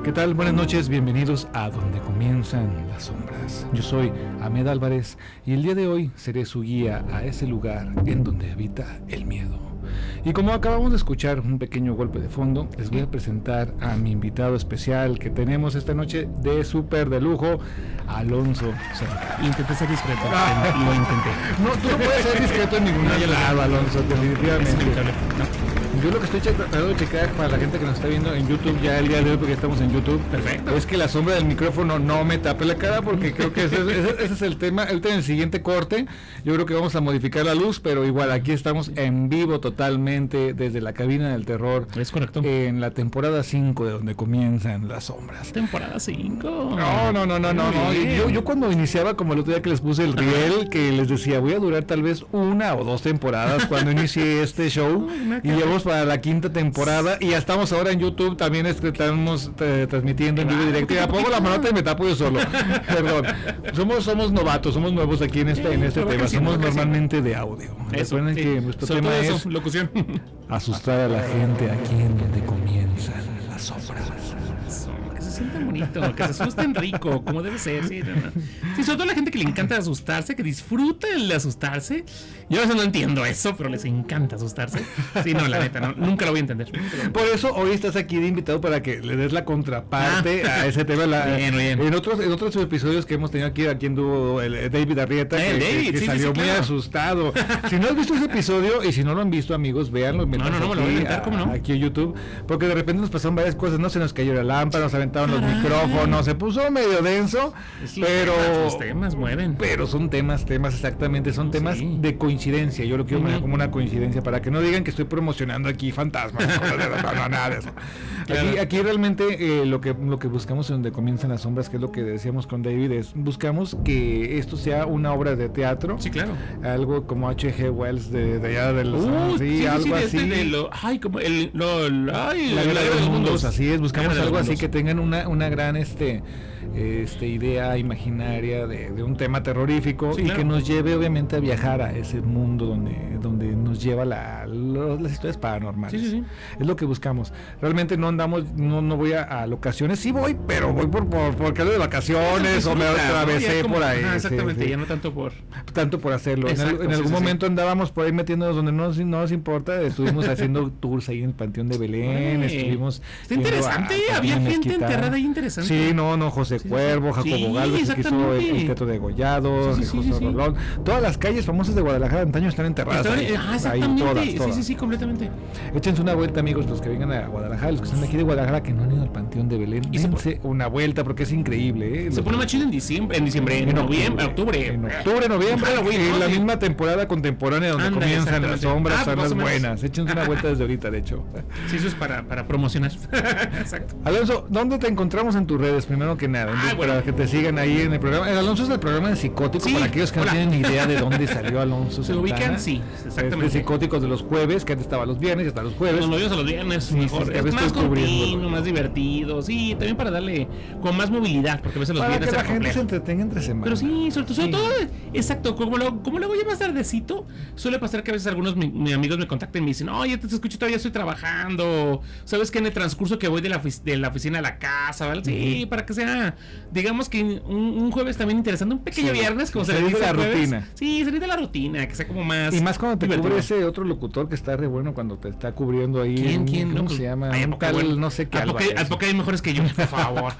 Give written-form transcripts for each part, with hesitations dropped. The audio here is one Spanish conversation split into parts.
¿Qué tal? Buenas noches, bienvenidos a Donde Comienzan las Sombras. Yo soy Ahmed Álvarez y el día de hoy seré su guía a ese lugar en donde habita el miedo. Y como acabamos de escuchar un pequeño golpe de fondo, les voy a presentar a mi invitado especial que tenemos esta noche de súper de lujo, Alonso Cerca. Intenté ser discreto, lo intenté. No, tú no puedes ser discreto en ningún lado, Alonso, definitivamente. Yo lo que estoy tratando de checar para la gente que nos está viendo en YouTube ya el día de hoy, porque estamos en YouTube, perfecto, es que la sombra del micrófono no me tape la cara, porque creo que ese es el tema. Ahorita en el siguiente corte yo creo que vamos a modificar la luz, pero igual aquí estamos en vivo totalmente desde la cabina del terror. Es correcto. En la temporada 5 de Donde Comienzan las Sombras. Temporada 5. No. Yo cuando iniciaba, como el otro día que les puse el riel, que les decía, voy a durar tal vez 1 o 2 temporadas cuando inicié este show, y llevamos para la 5ª temporada, y ya estamos ahora en YouTube, también estamos transmitiendo en vivo directo. Ya pongo la manota y me tapo yo solo. Perdón. Somos novatos, somos nuevos aquí en este tema. Somos normalmente de audio. Recuerden que nuestro tema es locución. Asustar a la gente aquí en Donde Comienzan las Sombras. Que se sientan bonito, que se asusten rico, como debe ser, sí, sí, sobre todo la gente que le encanta asustarse, que disfruta el asustarse. Yo a veces no entiendo eso, pero les encanta asustarse. Sí, no, la neta, nunca lo voy a entender. Por eso hoy estás aquí de invitado para que le des la contraparte a ese tema. Bien. En otros episodios que hemos tenido aquí anduvo el David Arrieta, que salió muy asustado. Si no has visto ese episodio, y si no lo han visto, amigos, véanlo. No, me lo voy a inventar, ¿cómo no? Aquí en YouTube, porque de repente nos pasaron varias cosas, no se nos cayó la lámpara, nos aventaron los micrófonos, se puso medio denso, pero los temas mueven. Pero son temas exactamente, son temas de coincidencia. Yo lo quiero poner como una coincidencia para que no digan que estoy promocionando aquí fantasmas, no, nada de eso. Claro. Aquí realmente lo que buscamos en Donde Comienzan las Sombras, que es lo que decíamos con David, es buscamos que esto sea una obra de teatro. Sí, claro. Algo como H.G. Wells de allá de los algo así. La Guerra de los Mundos, así es. Buscamos algo así que tengan una gran idea imaginaria de un tema terrorífico, y que nos lleve obviamente a viajar a ese mundo donde nos lleva las historias paranormales. Sí. Es lo que buscamos. Realmente no voy a locaciones, sí voy, pero voy porque ando de vacaciones o me atravesé por ahí. Exactamente, ya no tanto por hacerlo. En algún momento andábamos por ahí metiéndonos donde no nos importa. Estuvimos haciendo tours ahí en el Panteón de Belén, estuvimos. Está interesante, había gente enterrada ahí interesante. Sí, José Cuervo, Jacobo Galvez, que hizo el Teatro de Degollados, José Rolón. Todas las calles famosas de Guadalajara antaño están enterradas. Exactamente, todas. Sí, completamente. Échense una vuelta, amigos, los que vengan a Guadalajara, los que están aquí de Guadalajara, que no han ido al Panteón de Belén, dense una vuelta porque es increíble. Se pone más chido en diciembre, en octubre, noviembre, en la misma temporada contemporánea donde comienzan las sombras, son las buenas. Échense una vuelta desde ahorita, de hecho. Sí, eso es para promocionar. Exacto. Alonso, ¿dónde te encontramos en tus redes? Primero que nada, para que te sigan ahí en el programa. El Alonso es del programa de Psicótico, para aquellos que no tienen ni idea de dónde salió Alonso. ¿Se lo ubican? Sí, exactamente. Psicóticos de los jueves, que antes estaba los viernes y hasta los jueves. Los novios a los viernes, mejor. Es más continuo, más divertido. Sí, también para darle con más movilidad, porque a veces los viernes para que la gente se entretenga entre semanas. Pero sí, sobre todo, exacto, como luego ya más tardecito, suele pasar que a veces algunos mis amigos me contactan y me dicen, oye, te escucho, todavía estoy trabajando, ¿sabes qué? En el transcurso que voy de la oficina a la casa, ¿vale? Sí, para que sea, digamos que un jueves también interesante, un pequeño viernes, como se le dice, la rutina. Sí, salir de la rutina, que sea como más. Y más cuando te cubre ese otro locutor que está re bueno cuando te está cubriendo ahí. ¿Quién? ¿Cómo se llama? No sé qué. Al poco hay mejores que yo, por favor.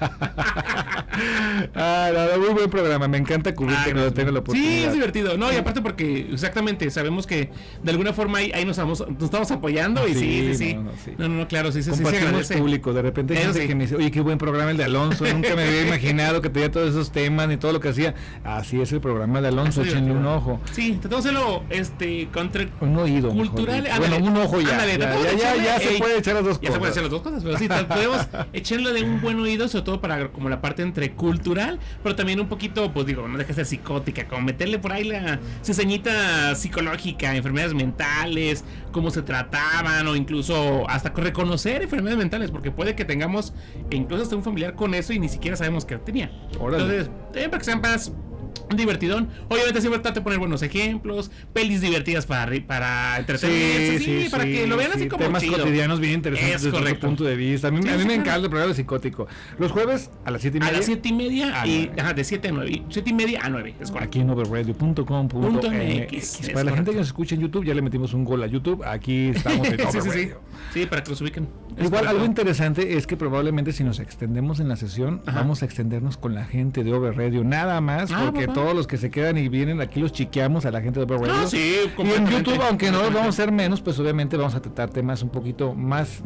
Muy buen programa, me encanta cubrirte cuando tengo la oportunidad. Sí, es divertido. No, y aparte porque exactamente sabemos que de alguna forma ahí nos estamos apoyando y sí. No, claro, sí. Compartimos público, de repente hay gente que me dice, oye, qué buen programa el de Alonso, nunca me había imaginado que tenía todos esos temas y todo lo que hacía. Así es el programa de Alonso, échenle un ojo. Sí, tratamos de hacerlo contra un oído cultural. Bueno, un ojo ya se puede echar las dos cosas. Ya se puede echar las dos cosas, pero sí, podemos echarle de un buen oído, sobre todo para como la parte entre cultural, pero también un poquito, pues digo, no deja de ser psicótica, como meterle por ahí la cizañita psicológica, enfermedades mentales, cómo se trataban, o incluso hasta reconocer enfermedades mentales, porque puede que tengamos incluso hasta un familiar con eso y ni siquiera sabemos que tenía. Órale. Entonces, para que sean más divertidón. Obviamente siempre trata de poner buenos ejemplos, pelis divertidas para entretenerse, para que lo vean así como temas chido. cotidianos bien interesantes desde otro punto de vista. A mí me encanta el programa de Psicótico. Los jueves a las 7:30. A las 7:30 y de 7 a 9. 7:30 a 9, es correcto. Aquí en overradio.com.mx. Para la gente que nos escucha en YouTube, ya le metimos un gol a YouTube. Aquí estamos en Overradio. Sí, para que los ubiquen. Igual, algo interesante es que probablemente si nos extendemos en la sesión, vamos a extendernos con la gente de Overradio. Nada más, porque todos los que se quedan y vienen aquí los chiqueamos a la gente de Overradio. Sí, y en YouTube, aunque no los vamos a hacer menos, pues obviamente vamos a tratar temas un poquito más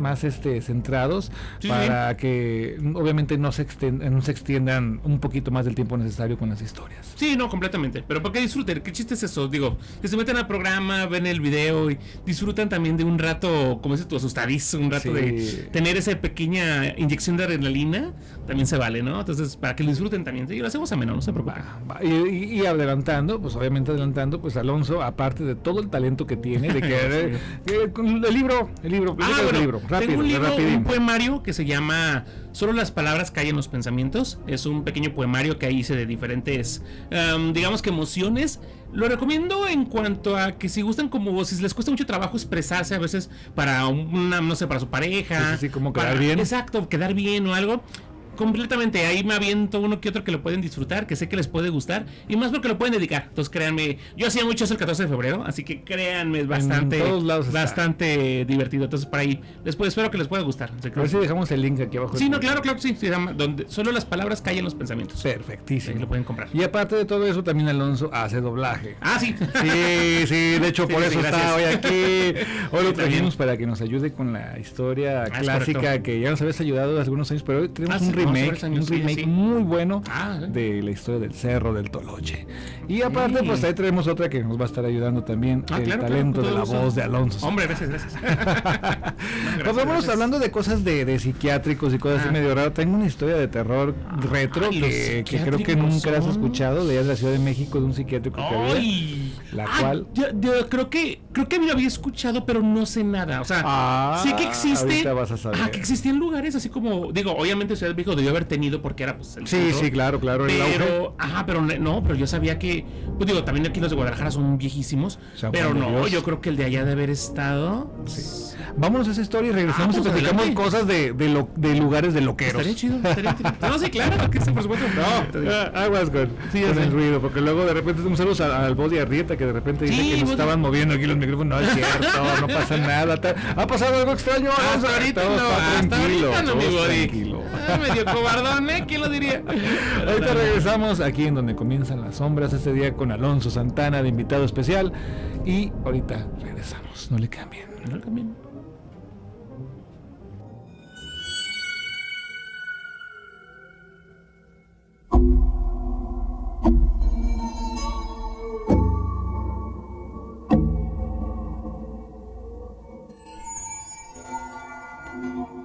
centrados para que obviamente no se extiendan un poquito más del tiempo necesario con las historias. Sí, no, completamente. Pero para que disfruten, ¿qué chiste es eso? Digo, que se meten al programa, ven el video y disfrutan también de un rato, como dices tú, asustadizo, un rato de tener esa pequeña inyección de adrenalina, también se vale, ¿no? Entonces, para que lo disfruten también. Sí, lo hacemos ameno, no se preocupen. Y adelantando, pues Alonso, aparte de todo el talento que tiene, de que el libro, rápido, un poemario que se llama Solo las palabras callan los pensamientos. Es un pequeño poemario que ahí hice de diferentes, digamos que emociones. Lo recomiendo en cuanto a que si gustan, como si les cuesta mucho trabajo expresarse a veces para para su pareja. Sí, como quedar bien. Exacto, quedar bien o algo. Completamente, ahí me aviento uno que otro que lo pueden disfrutar, que sé que les puede gustar, y más porque lo pueden dedicar. Entonces créanme, yo hacía mucho eso el 14 de febrero, así que créanme, es bastante divertido. Entonces por ahí espero que les pueda gustar. A ver si dejamos el link aquí abajo. Sí, no, claro, sí, se llama donde solo las palabras callan los pensamientos. Perfectísimo. Ahí lo pueden comprar. Y aparte de todo eso, también Alonso hace doblaje. Sí. Sí, de hecho por eso está hoy aquí. Hoy lo trajimos también para que nos ayude con la historia clásica que ya nos habías ayudado hace algunos años, pero hoy tenemos un remake muy bueno de la historia del Cerro del Toloche. Y aparte, pues ahí tenemos otra que nos va a estar ayudando también, el talento de la voz de Alonso. Hombre, gracias. Pues vámonos hablando de cosas de psiquiátricos y cosas así medio raras. Tengo una historia de terror retro que creo que nunca la has escuchado, de la Ciudad de México, de un psiquiátrico que había, la cual yo creo que lo había escuchado, pero no sé nada. O sea, sé que existe. Ahorita vas a saber. Que existían lugares así como, digo, obviamente Ciudad de México debió haber tenido porque era pues el sí, claro, pero yo sabía que, pues digo, también aquí los de Guadalajara son viejísimos, pero no, yo creo que el de allá de haber estado. Sí. Vámonos a esa historia y regresamos y platicamos cosas de lugares de loqueros. Estaría chido. No, sí, claro, que por supuesto. Aguas con el ruido, porque luego de repente un saludo al Body Arrieta que de repente dice que nos estaban moviendo aquí los micrófonos. No es cierto, no pasa nada. ¿Ha pasado algo extraño? Hasta ahorita no, mi Body. Tranquilo. Medio cobardón, ¿quién lo diría? Ahorita regresamos aquí en donde comienzan las sombras, este día con Alonso Santana de invitado especial. Y ahorita regresamos, no le cambien.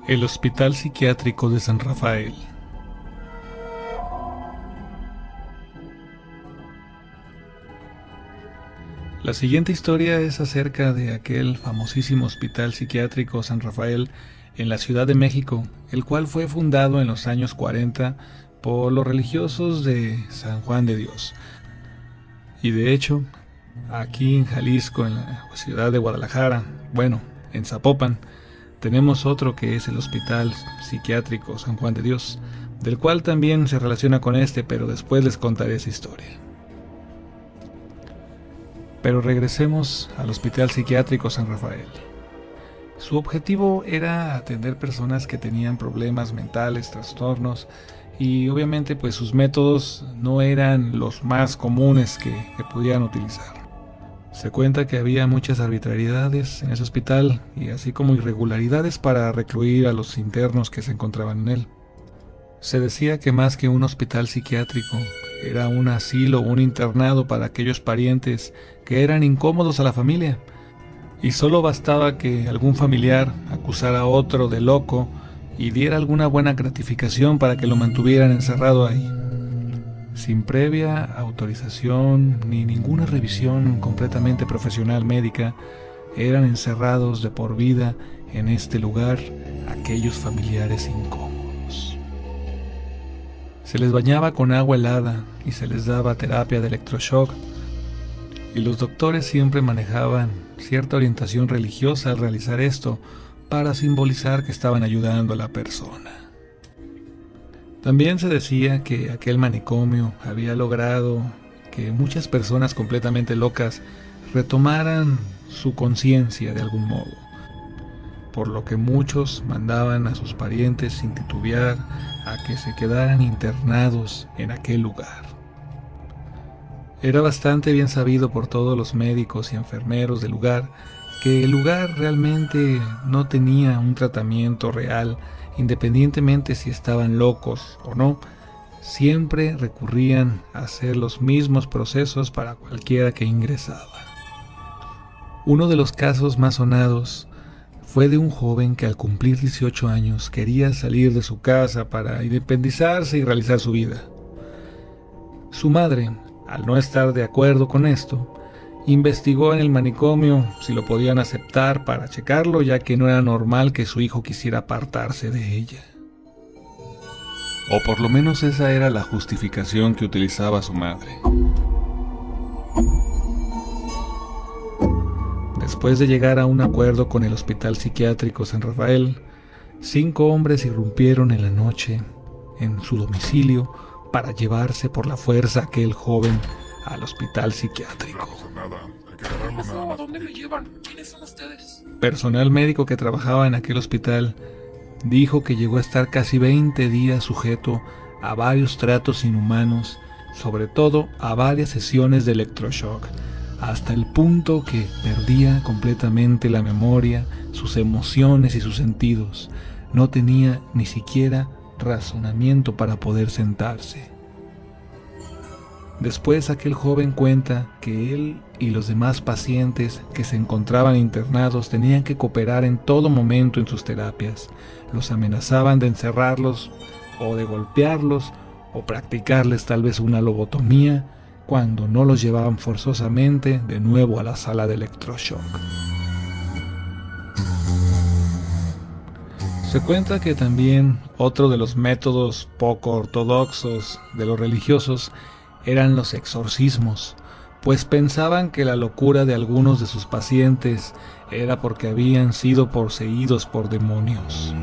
El Hospital Psiquiátrico de San Rafael. La siguiente historia es acerca de aquel famosísimo Hospital Psiquiátrico San Rafael en la Ciudad de México, el cual fue fundado en los años 40 por los religiosos de San Juan de Dios. Y de hecho, aquí en Jalisco, en la ciudad de Guadalajara, en Zapopan, tenemos otro que es el Hospital Psiquiátrico San Juan de Dios, del cual también se relaciona con pero después les contaré esa historia. Pero regresemos al Hospital Psiquiátrico San Rafael. Su objetivo era atender personas que tenían problemas mentales, trastornos, y obviamente pues sus métodos no eran los más comunes que pudieran utilizar. Se cuenta que había muchas arbitrariedades en ese hospital y así como irregularidades para recluir a los internos que se encontraban en él. Se decía que más que un hospital psiquiátrico, era un asilo o un internado para aquellos parientes que eran incómodos a la familia, y solo bastaba que algún familiar acusara a otro de loco y diera alguna buena gratificación para que lo mantuvieran encerrado ahí. Sin previa autorización ni ninguna revisión completamente profesional médica, eran encerrados de por vida en este lugar aquellos familiares incómodos. Se les bañaba con agua helada y se les daba terapia de electroshock, y los doctores siempre manejaban cierta orientación religiosa al realizar esto para simbolizar que estaban ayudando a la persona. También se decía que aquel manicomio había logrado que muchas personas completamente locas retomaran su conciencia de algún modo, por lo que muchos mandaban a sus parientes sin titubear a que se quedaran internados en aquel lugar. Era bastante bien sabido por todos los médicos y enfermeros del lugar que el lugar realmente no tenía un tratamiento real, independientemente si estaban locos o no. Siempre recurrían a hacer los mismos procesos para cualquiera que ingresaba. Uno de los casos más sonados fue de un joven que al cumplir 18 años quería salir de su casa para independizarse y realizar su vida. Su madre, al no estar de acuerdo con esto, investigó en el manicomio si lo podían aceptar para checarlo, ya que no era normal que su hijo quisiera apartarse de ella. O por lo menos esa era la justificación que utilizaba su madre. Después de llegar a un acuerdo con el Hospital Psiquiátrico San Rafael, 5 hombres irrumpieron en la noche en su domicilio para llevarse por la fuerza a aquel joven al hospital psiquiátrico. ¿A dónde me llevan? ¿Quiénes son ustedes? Personal médico que trabajaba en aquel hospital dijo que llegó a estar casi 20 días sujeto a varios tratos inhumanos, sobre todo a varias sesiones de electroshock, hasta el punto que perdía completamente la memoria, sus emociones y sus sentidos. No tenía ni siquiera razonamiento para poder sentarse. Después aquel joven cuenta que él y los demás pacientes que se encontraban internados tenían que cooperar en todo momento en sus terapias. Los amenazaban de encerrarlos o de golpearlos o practicarles tal vez una lobotomía cuando no los llevaban forzosamente de nuevo a la sala de electroshock. Se cuenta que también otro de los métodos poco ortodoxos de los religiosos eran los exorcismos, pues pensaban que la locura de algunos de sus pacientes era porque habían sido poseídos por demonios.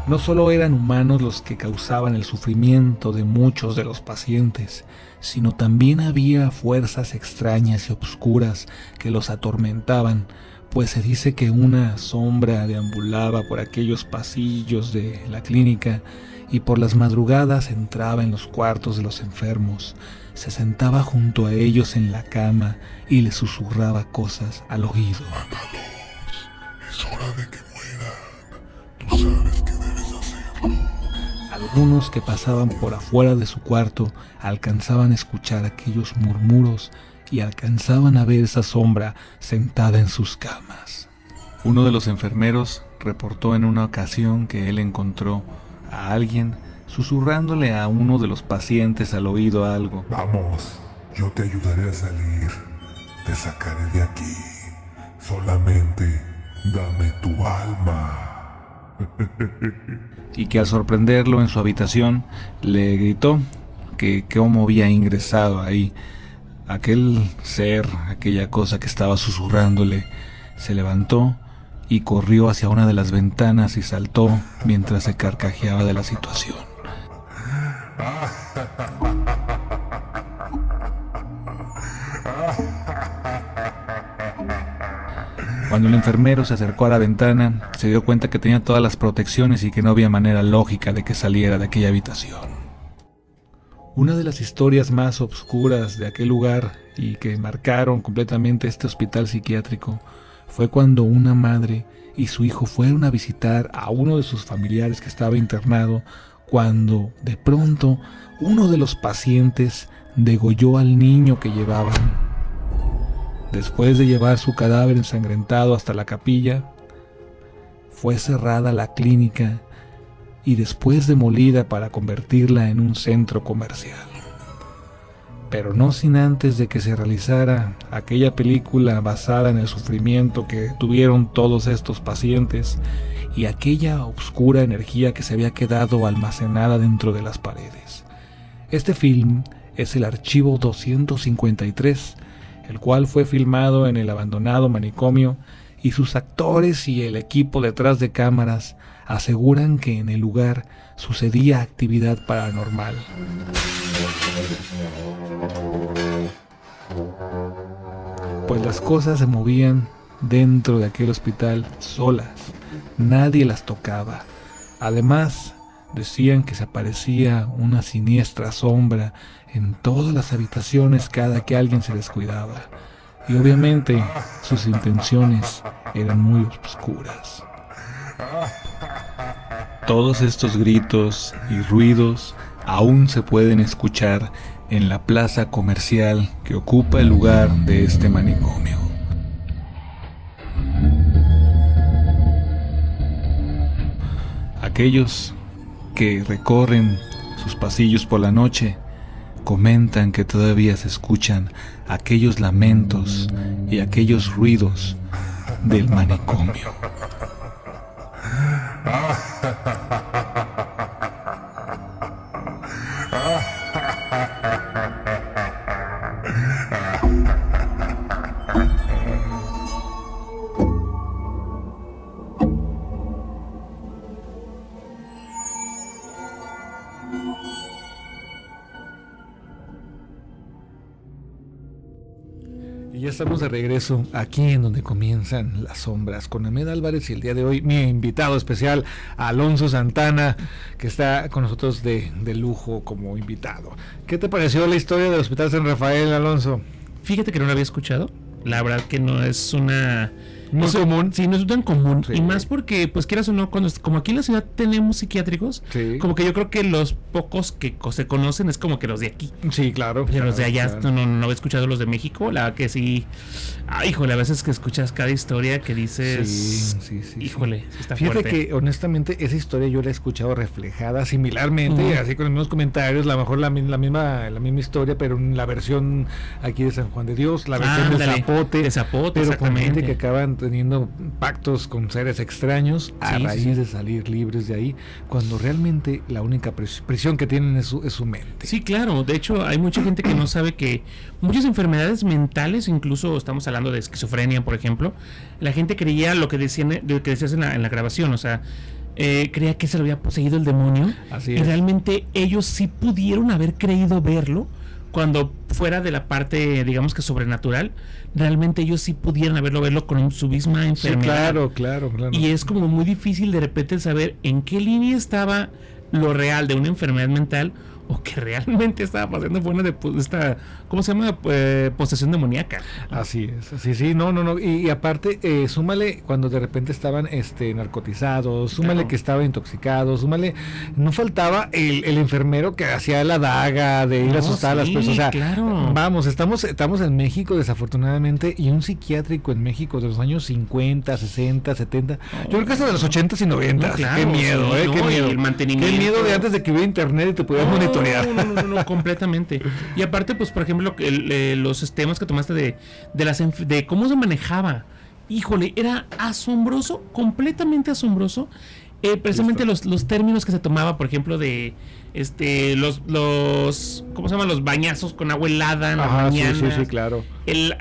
No solo eran humanos los que causaban el sufrimiento de muchos de los pacientes, sino también había fuerzas extrañas y obscuras que los atormentaban, pues se dice que una sombra deambulaba por aquellos pasillos de la clínica y por las madrugadas entraba en los cuartos de los enfermos, se sentaba junto a ellos en la cama y les susurraba cosas al oído. Mátalos, es hora de que mueran. Tú sabes que debes hacerlo. Algunos que pasaban por afuera de su cuarto alcanzaban a escuchar aquellos murmuros y alcanzaban a ver esa sombra sentada en sus camas. Uno de los enfermeros reportó en una ocasión que él encontró a alguien susurrándole a uno de los pacientes al oído algo. Vamos, yo te ayudaré a salir. Te sacaré de aquí. Solamente dame tu alma. Y que al sorprenderlo en su habitación le gritó que cómo había ingresado ahí. Aquel ser, aquella cosa que estaba susurrándole, se levantó y corrió hacia una de las ventanas y saltó mientras se carcajeaba de la situación. Cuando el enfermero se acercó a la ventana, se dio cuenta que tenía todas las protecciones y que no había manera lógica de que saliera de aquella habitación. Una de las historias más obscuras de aquel lugar y que marcaron completamente este hospital psiquiátrico fue cuando una madre y su hijo fueron a visitar a uno de sus familiares que estaba internado, cuando de pronto uno de los pacientes degolló al niño que llevaban. Después de llevar su cadáver ensangrentado hasta la capilla, fue cerrada la clínica y después demolida para convertirla en un centro comercial. Pero no sin antes de que se realizara aquella película basada en el sufrimiento que tuvieron todos estos pacientes y aquella oscura energía que se había quedado almacenada dentro de las paredes. Este film es el archivo 253, el cual fue filmado en el abandonado manicomio, y sus actores y el equipo detrás de cámaras aseguran que en el lugar sucedía actividad paranormal. Pues las cosas se movían dentro de aquel hospital solas, nadie las tocaba. Además, decían que se aparecía una siniestra sombra en todas las habitaciones cada que alguien se descuidaba. Y obviamente sus intenciones eran muy oscuras. Todos estos gritos y ruidos aún se pueden escuchar en la plaza comercial que ocupa el lugar de este manicomio. Aquellos que recorren sus pasillos por la noche comentan que todavía se escuchan aquellos lamentos y aquellos ruidos del manicomio. Y ya estamos de regreso aquí en donde comienzan las sombras con Ahmed Álvarez y el día de hoy mi invitado especial Alonso Santana, que está con nosotros de lujo como invitado. ¿Qué te pareció la historia del Hospital San Rafael, Alonso? Fíjate que no la había escuchado. La verdad que no es una... Muy común. Sí, no es tan común. Sí. Y más porque, pues quieras o no, como aquí en la ciudad tenemos psiquiátricos, Sí. como que yo creo que los pocos que se conocen es como que los de aquí. Sí, claro. Pero los de claro, allá claro. no he escuchado los de México. La verdad que sí. Híjole, a veces que escuchas cada historia que dices. Sí. Híjole, sí está Fíjate fuerte. que honestamente esa historia yo la he escuchado reflejada similarmente, así con los mismos comentarios, a lo mejor la misma historia, pero en la versión aquí de San Juan de Dios, la versión de Ándale, Zapote, de Zapote, pero con gente exactamente. que acaban teniendo pactos con seres extraños a Sí, raíz sí. de salir libres de ahí, cuando realmente la única prisión que tienen es su mente. Sí, claro. De hecho, hay mucha gente que no sabe que muchas enfermedades mentales, incluso estamos hablando de esquizofrenia, por ejemplo, la gente creía lo que decías en la grabación, o sea, creía que se lo había poseído el demonio. Así y es. realmente ellos sí pudieron haber creído verlo cuando fuera de la parte, digamos que sobrenatural. Realmente ellos sí pudieron verlo con su misma Sí, enfermedad. claro. Y es como muy difícil de repente saber en qué línea estaba lo real de una enfermedad mental o que realmente estaba pasando fue una de esta, ¿cómo se llama? Posesión demoníaca. Así es, sí, no, y aparte, súmale cuando de repente estaban narcotizados, súmale Claro. que estaban intoxicados, súmale, no faltaba el enfermero que hacía la daga de ir a asustar a las sí, personas, o sea, claro. vamos, estamos en México desafortunadamente, y un psiquiátrico en México de los años 50, 60, 70, yo creo que hasta de los 80s y 90s, No, claro, qué miedo, sí, no, qué y miedo, el mantenimiento. qué miedo de antes de que hubiera internet y te pudieras monitorear. No, completamente. Y aparte, pues, por ejemplo, los temas que tomaste de cómo se manejaba. Híjole, era asombroso, completamente asombroso. Precisamente los términos que se tomaba, por ejemplo, de los ¿cómo se llaman? Los bañazos con agua helada en la Ajá, mañana. sí, claro.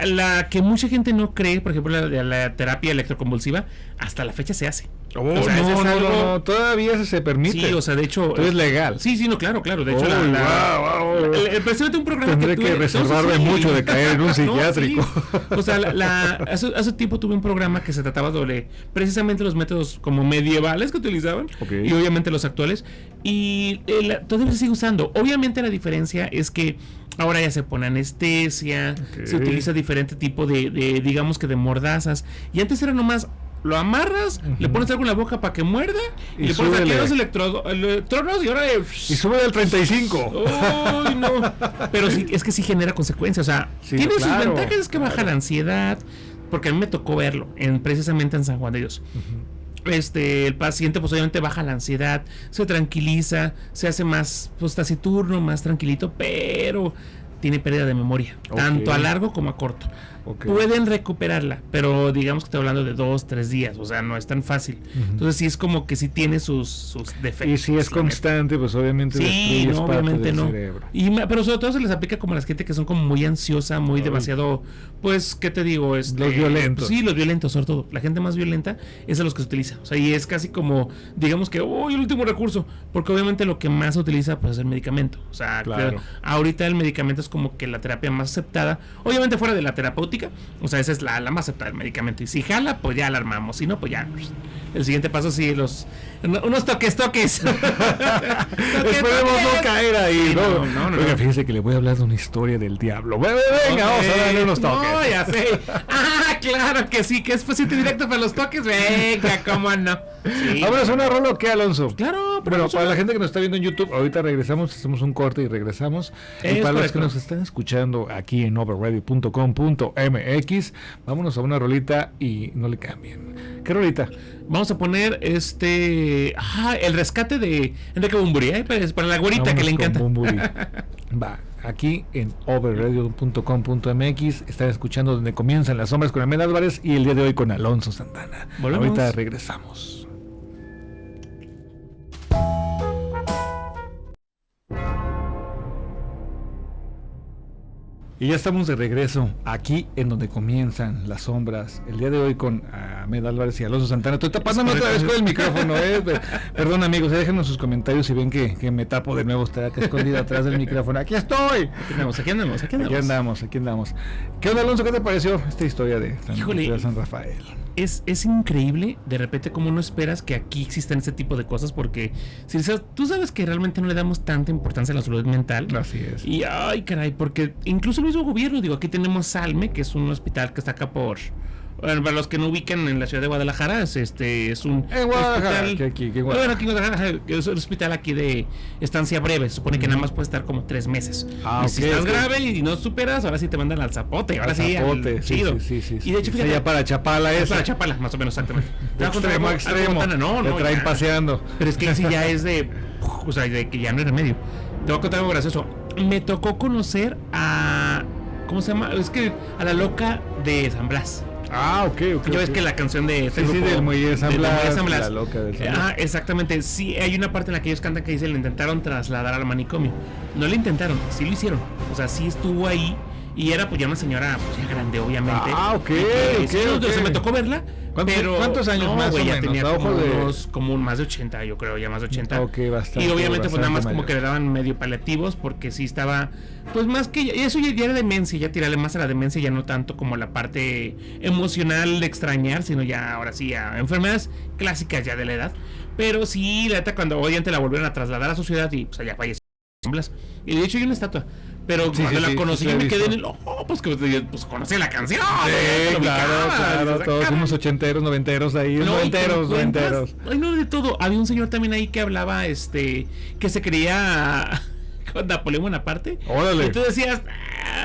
La que mucha gente no cree, por ejemplo, la terapia electroconvulsiva, hasta la fecha se hace. Oh, O sea, ese es algo- no, todavía se permite. Sí, o sea, de hecho... Todo es legal. Sí, no, claro. De hecho, Uy, wow. precisamente un programa Tendré que que tuve... reservarme mucho de caer en un psiquiátrico. Sí. O sea, hace tiempo tuve un programa que se trataba sobre precisamente los métodos como medievales que utilizaban. Ok. Y obviamente los actuales. Y todavía se sigue usando. Obviamente la diferencia es que ahora ya se pone anestesia, Ok. se utiliza diferente tipo de digamos que de mordazas. Y antes era nomás... Lo amarras, le pones algo en la boca para que muerda y le pones aquí súbele. los electrodos y ahora Y sube al 35. ¡Uy, no! Pero sí, es que sí genera consecuencias. O sea, Sí, tiene sus claro, ventajas, es que baja la ansiedad. Porque a mí me tocó verlo, precisamente en San Juan de Dios. El paciente pues obviamente baja la ansiedad, se tranquiliza, se hace más pues taciturno, más tranquilito, pero tiene pérdida de memoria, tanto a largo como a corto. Pueden recuperarla, pero digamos que estoy hablando de 2-3 días, o sea, no es tan fácil. Entonces sí es como que sí tiene sus defectos. Y si es constante, pues obviamente sí, no, obviamente no. Cerebro. Pero sobre todo se les aplica como a la gente que son como muy ansiosa, muy demasiado, pues, ¿qué te digo? Los violentos. Sí, los violentos, sobre todo. La gente más violenta es a los que se utiliza. O sea, y es casi como, digamos que, el último recurso, porque obviamente lo que más se utiliza, pues, es el medicamento. O sea, claro. Ahorita el medicamento es como que la terapia más aceptada, obviamente fuera de la terapéutica. O sea, esa es la más aceptada, el medicamento. Y si jala, pues ya la armamos. Si no, pues ya. El siguiente paso, sí, unos toques. Esperemos no caer ahí. No. Oiga, fíjese que le voy a hablar de una historia del diablo. Venga, vamos a darle unos toques. No, ya sé. Claro que sí, que es paciente directo para los toques. Venga, cómo no. Sí. Vámonos a una rola, ¿o qué, Alonso? Claro, pero bueno, para la gente que nos está viendo en YouTube, ahorita regresamos, hacemos un corte y regresamos. Y para los que nos están escuchando aquí en overradio.com.mx, vámonos a una rolita y no le cambien. ¿Qué rolita? Vamos a poner el rescate de Enrique Bunbury, para la güerita que le encanta. Va, aquí en overradio.com.mx están escuchando Donde Comienzan las Sombras con Ahmed Álvarez y el día de hoy con Alonso Santana. ¿Volvemos? Ahorita regresamos. Y ya estamos de regreso aquí en Donde Comienzan las Sombras. El día de hoy con Ahmed Álvarez y Alonso Santana. Estoy tapándome otra vez con el micrófono. Perdón, amigos, déjenos sus comentarios si ven que me tapo de nuevo. Estoy acá escondido atrás del micrófono. ¡Aquí estoy! Aquí andamos. ¿Qué onda, Alonso? ¿Qué te pareció esta historia de San Rafael? Es increíble de repente como no esperas que aquí existan este tipo de cosas, porque si tú sabes que realmente no le damos tanta importancia a la salud mental. Así es. Y ay, caray, porque incluso el mismo gobierno, digo, aquí tenemos Salme, que es un hospital que está acá para los que no ubican en la ciudad de Guadalajara, es un hospital. Aquí en Guadalajara, es un hospital aquí de estancia breve. Se supone que nada más puede estar como 3 meses. Si estás grave y no superas, ahora sí te mandan al Zapote. Ahora sí, chido. Sí. Y de hecho, fíjate, ya para Chapala es. Para Chapala, más o menos, exactamente. extremo. No, te traen ya. paseando. Pero es que sí ya es de que ya no hay remedio. Te voy a contar algo gracioso. Me tocó conocer a... ¿Cómo se llama? Es que a la loca de San Blas. Ok. Ya ves que la canción de del Muelle de San Blas, la loca del San Blas. Exactamente. Sí, hay una parte en la que ellos cantan que dice: le intentaron trasladar al manicomio. No le intentaron, sí lo hicieron. O sea, sí estuvo ahí. Y era pues ya una señora pues ya grande, obviamente. Entonces me tocó verla. ¿Cuántos años más ya o menos? tenía como más de 80, yo creo, ya más de 80. Bastante. Y obviamente pues nada más mayor. como que le daban medio paliativos, porque sí estaba, pues más que eso ya era demencia, ya tirarle más a la demencia, ya no tanto como la parte emocional de extrañar, sino ya ahora sí a enfermedades clásicas ya de la edad. Pero sí, la neta, cuando obviamente la volvieron a trasladar a su ciudad y pues allá falleció. Y de hecho hay una estatua. Pero cuando la conocí me quedé en el... pues conocí la canción. Claro, todos somos ochenteros, noventeros ahí. Noventeros. Ay, no, de todo. Había un señor también ahí que hablaba, que se creía con Napoleón Bonaparte. Órale. Y tú decías,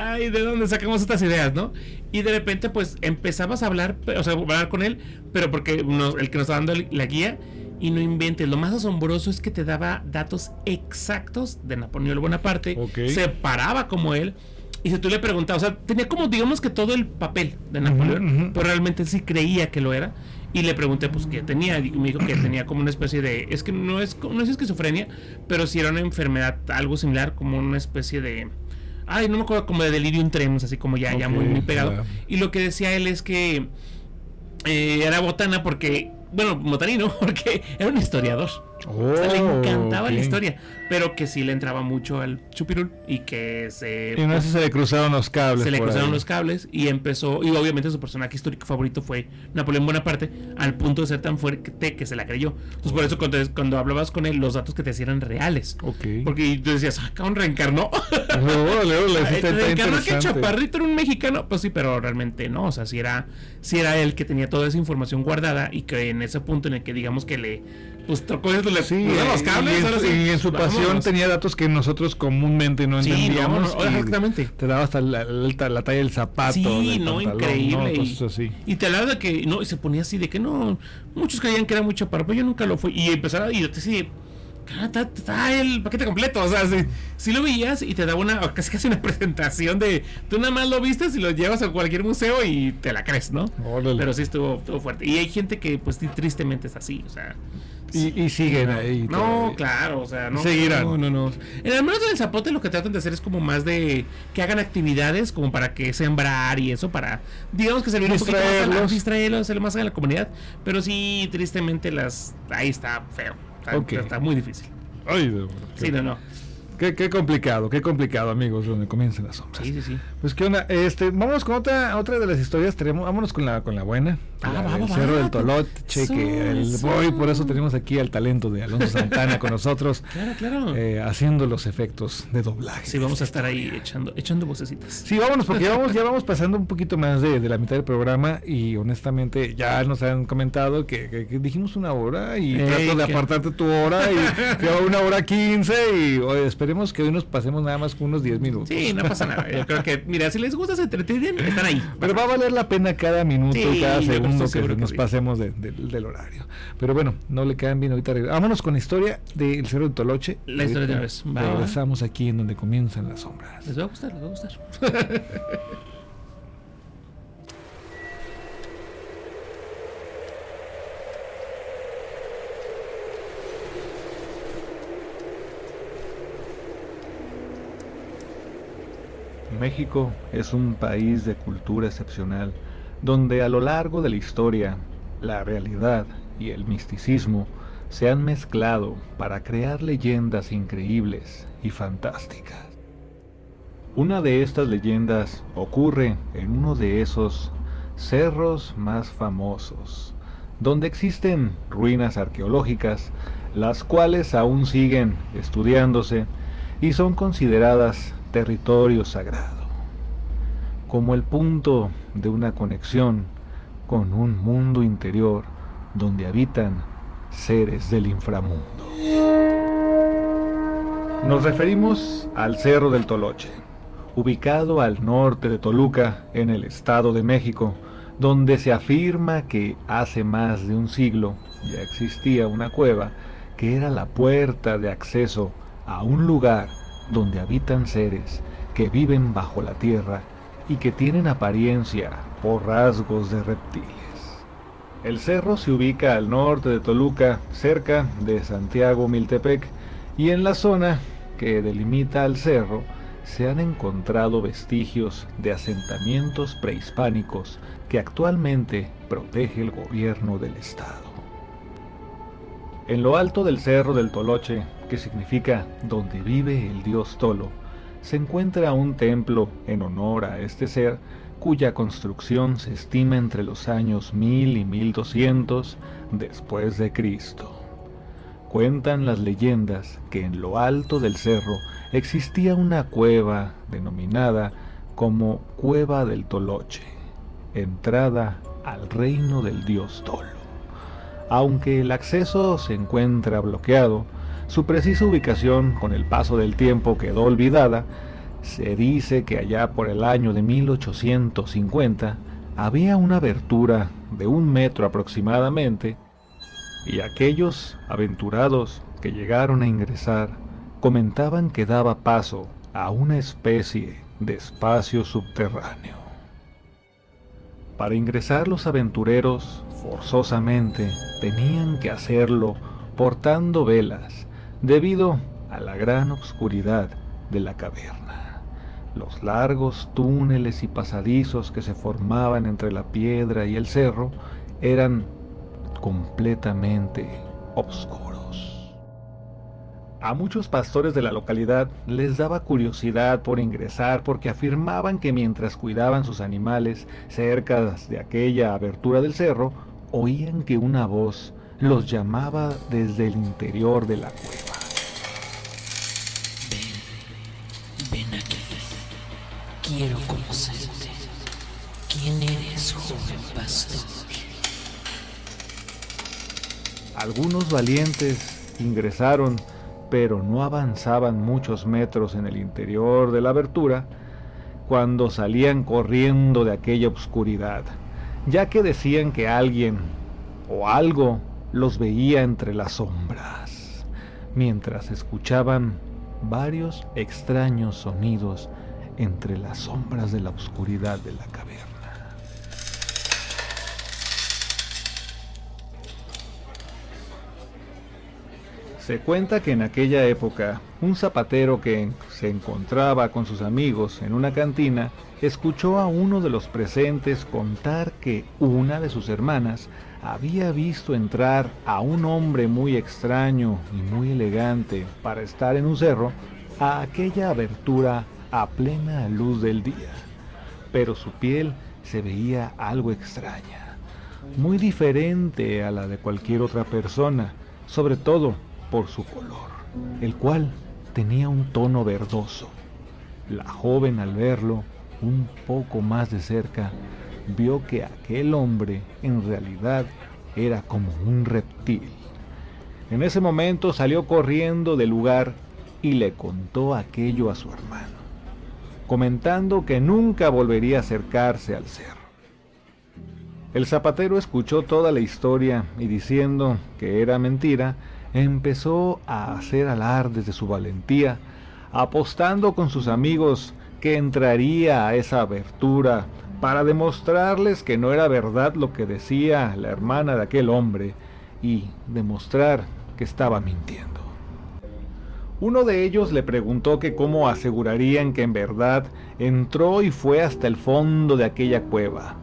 ay, ¿de dónde sacamos estas ideas, no? Y de repente, pues, empezabas a hablar, hablar con él, pero porque el que nos estaba dando la guía... Y no inventes, lo más asombroso es que te daba datos exactos de Napoleón Bonaparte, se paraba como él, y si tú le preguntabas, o sea, tenía como, digamos que todo el papel de Napoleón, pero realmente sí creía que lo era, y le pregunté pues qué tenía, y me dijo que tenía como una especie de, es que no es esquizofrenia, pero sí era una enfermedad, algo similar, como una especie de... no me acuerdo, como de delirium tremens, así como ya muy pegado, y lo que decía él es que era botana porque... Bueno, botanino, porque era un historiador. O sea, le encantaba la historia, pero que sí le entraba mucho al chupirul y que se le cruzaron los cables. Y empezó, y obviamente su personaje histórico favorito fue Napoleón Bonaparte, al punto de ser tan fuerte que se la creyó. Entonces por eso cuando hablabas con él, los datos que te hacían eran reales. Porque tú decías, cabrón, reencarnó. Reencarnó, que Chaparrito era un mexicano. Pues sí, pero realmente no. O sea, sí era él que tenía toda esa información guardada, y que en ese punto en el que digamos que le tocó los cables, y en su pasión tenía datos que nosotros comúnmente no entendíamos. Exactamente. Te daba hasta la talla del zapato. Sí, del pantalón, increíble. Y te hablaba de que y se ponía así de que no, muchos creían que era muy chaparro, pero yo nunca lo fui. Y empezaba, y yo te decía, Está el paquete completo. O sea, si lo veías y te daba casi una presentación de. Tú nada más lo vistes y lo llevas a cualquier museo y te la crees, ¿no? Órale. Pero sí estuvo fuerte. Y hay gente que, pues, tristemente es así, o sea. Y siguen ahí. No, todavía. claro, o sea, no. Seguirán. No. En al menos en el Zapote lo que tratan de hacer es como más de que hagan actividades como para que sembrar y eso, para, digamos que servir un poquito más distraerlos, hacerlo más a la comunidad. Pero sí, tristemente ahí está feo. Está muy difícil. Ay, sí, no. Qué complicado, amigos, donde comienzan las sombras. Sí. Pues qué onda, vámonos con otra de las historias. Vámonos con la buena. El Cerro del Toloche, que por eso tenemos aquí al talento de Alonso Santana con nosotros. Claro. Haciendo los efectos de doblaje. Sí, vamos a estar ahí echando vocecitas. Sí, vámonos, porque ya vamos pasando un poquito más de la mitad del programa y honestamente ya nos han comentado que dijimos 1 hora y trato de apartarte tu hora y quedó 1:15 y esperemos que hoy nos pasemos nada más con unos 10 minutos. Sí, no pasa nada. Yo creo que, mira, si les gusta, se entretienen, están ahí. Pero va a valer la pena cada minuto y cada segundo que nos sí. pasemos del horario. Pero bueno, no le quedan bien ahorita. Vámonos con la historia del Cerro de Toloche. La historia de una vez. Regresamos aquí en donde comienzan las sombras. Les va a gustar. México es un país de cultura excepcional, donde a lo largo de la historia, la realidad y el misticismo se han mezclado para crear leyendas increíbles y fantásticas. Una de estas leyendas ocurre en uno de esos cerros más famosos, donde existen ruinas arqueológicas, las cuales aún siguen estudiándose y son consideradas territorio sagrado, como el punto de una conexión con un mundo interior donde habitan seres del inframundo. Nos referimos al Cerro del Toloche, ubicado al norte de Toluca, en el Estado de México, donde se afirma que hace más de un siglo ya existía una cueva que era la puerta de acceso a un lugar donde habitan seres que viven bajo la tierra y que tienen apariencia o rasgos de reptiles. El cerro se ubica al norte de Toluca, cerca de Santiago Miltepec, y en la zona que delimita al cerro se han encontrado vestigios de asentamientos prehispánicos que actualmente protege el gobierno del estado. En lo alto del Cerro del Toloche, que significa donde vive el dios Tolo, se encuentra un templo en honor a este ser, cuya construcción se estima entre los años 1000 y 1200 después de Cristo. Cuentan las leyendas que en lo alto del cerro existía una cueva denominada como Cueva del Toloche, entrada al reino del dios Tolo. Aunque el acceso se encuentra bloqueado, su precisa ubicación con el paso del tiempo quedó olvidada. Se dice que allá por el año de 1850 había una abertura de 1 metro aproximadamente, y aquellos aventurados que llegaron a ingresar comentaban que daba paso a una especie de espacio subterráneo. Para ingresar los aventureros forzosamente tenían que hacerlo portando velas, debido a la gran oscuridad de la caverna. Los largos túneles y pasadizos que se formaban entre la piedra y el cerro eran completamente oscuros. A muchos pastores de la localidad les daba curiosidad por ingresar, porque afirmaban que mientras cuidaban sus animales cerca de aquella abertura del cerro, oían que una voz los llamaba desde el interior de la cueva. Ven aquí. Quiero conocerte. ¿Quién eres, joven pastor? Algunos valientes ingresaron, pero no avanzaban muchos metros en el interior de la abertura cuando salían corriendo de aquella oscuridad, ya que decían que alguien o algo los veía entre las sombras. mientras escuchaban varios extraños sonidos entre las sombras de la oscuridad de la caverna. Se cuenta que en aquella época, un zapatero que se encontraba con sus amigos en una cantina, escuchó a uno de los presentes contar que una de sus hermanas había visto entrar a un hombre muy extraño y muy elegante para estar en un cerro a aquella abertura a plena luz del día, pero su piel se veía algo extraña, muy diferente a la de cualquier otra persona, sobre todo por su color, el cual tenía un tono verdoso. La joven, al verlo un poco más de cerca, vio que aquel hombre en realidad era como un reptil. En ese momento salió corriendo del lugar y le contó aquello a su hermano, comentando que nunca volvería a acercarse al cerro. El zapatero escuchó toda la historia y, diciendo que era mentira, empezó a hacer alardes de su valentía, apostando con sus amigos que entraría a esa abertura para demostrarles que no era verdad lo que decía la hermana de aquel hombre y demostrar que estaba mintiendo. Uno de ellos le preguntó que cómo asegurarían que en verdad entró y fue hasta el fondo de aquella cueva.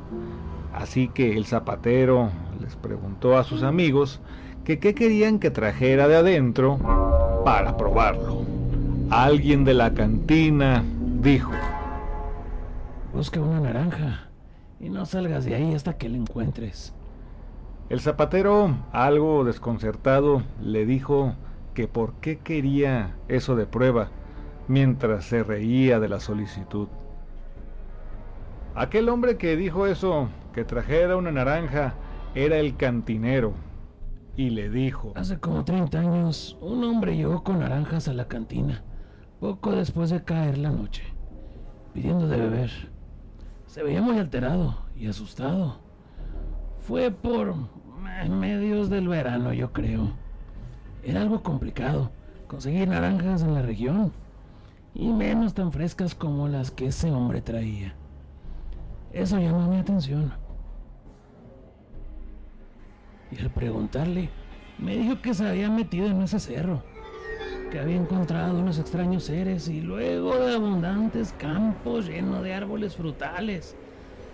Así que el zapatero les preguntó a sus amigos que qué querían que trajera de adentro para probarlo. Alguien de la cantina dijo: Busca una naranja y no salgas de ahí hasta que la encuentres. El zapatero, algo desconcertado, le dijo que por qué quería eso de prueba, mientras se reía de la solicitud. Aquel hombre que dijo eso, que trajera una naranja, era el cantinero, y le dijo: Hace como 30 años, un hombre llegó con naranjas a la cantina, poco después de caer la noche, pidiendo de beber. Se veía muy alterado y asustado. Fue por medios del verano, yo creo. Era algo complicado conseguir naranjas en la región, y menos tan frescas como las que ese hombre traía. Eso llamó mi atención. Y al preguntarle, me dijo que se había metido en ese cerro, que había encontrado unos extraños seres y luego de abundantes campos llenos de árboles frutales,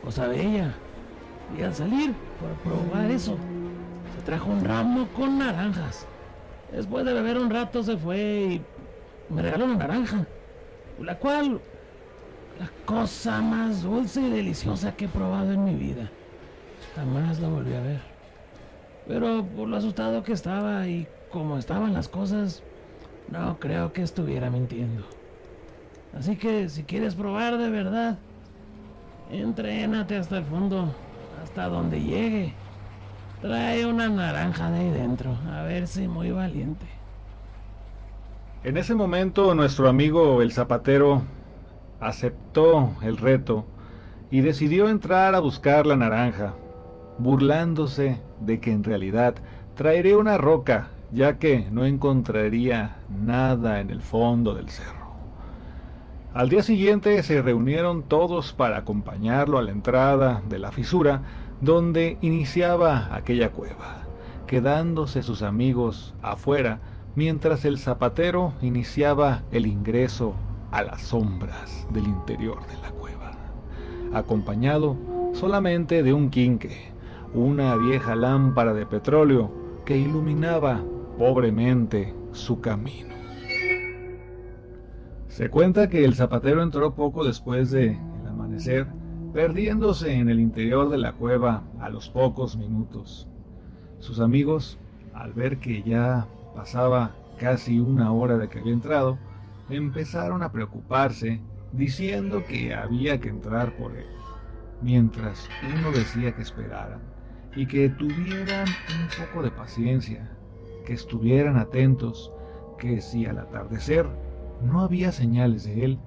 cosa bella. Y al salir por probar eso, se trajo un ramo con naranjas. Después de beber un rato se fue y me regaló una naranja, la cual, la cosa más dulce y deliciosa que he probado en mi vida. Jamás la volví a ver. Pero por lo asustado que estaba y como estaban las cosas, no creo que estuviera mintiendo. Así que si quieres probar de verdad, entrénate hasta el fondo, hasta donde llegue. Trae una naranja de ahí dentro, a ver si muy valiente. En ese momento nuestro amigo el zapatero aceptó el reto y decidió entrar a buscar la naranja, burlándose de que en realidad traería una roca, ya que no encontraría nada en el fondo del cerro. Al día siguiente se reunieron todos para acompañarlo a la entrada de la fisura donde iniciaba aquella cueva, quedándose sus amigos afuera mientras el zapatero iniciaba el ingreso a las sombras del interior de la cueva, acompañado solamente de un quinque, una vieja lámpara de petróleo que iluminaba pobremente su camino. Se cuenta que el zapatero entró poco después del amanecer, perdiéndose en el interior de la cueva a los pocos minutos. Sus amigos, al ver que ya pasaba casi una hora de que había entrado, empezaron a preocuparse, diciendo que había que entrar por él, mientras uno decía que esperaran y que tuvieran un poco de paciencia, que estuvieran atentos, que si al atardecer no había señales de él,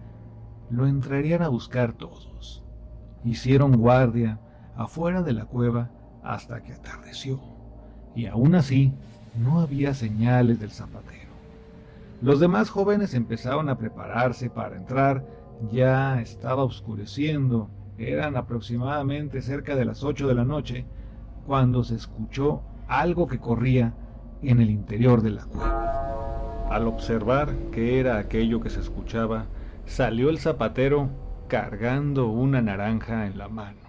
lo entrarían a buscar todos. Hicieron guardia afuera de la cueva hasta que atardeció, y aún así no había señales del zapatero. Los demás jóvenes empezaron a prepararse para entrar. Ya estaba oscureciendo. Eran aproximadamente cerca de las 8 de la noche cuando se escuchó algo que corría en el interior de la cueva. Al observar qué era aquello que se escuchaba, salió el zapatero cargando una naranja en la mano.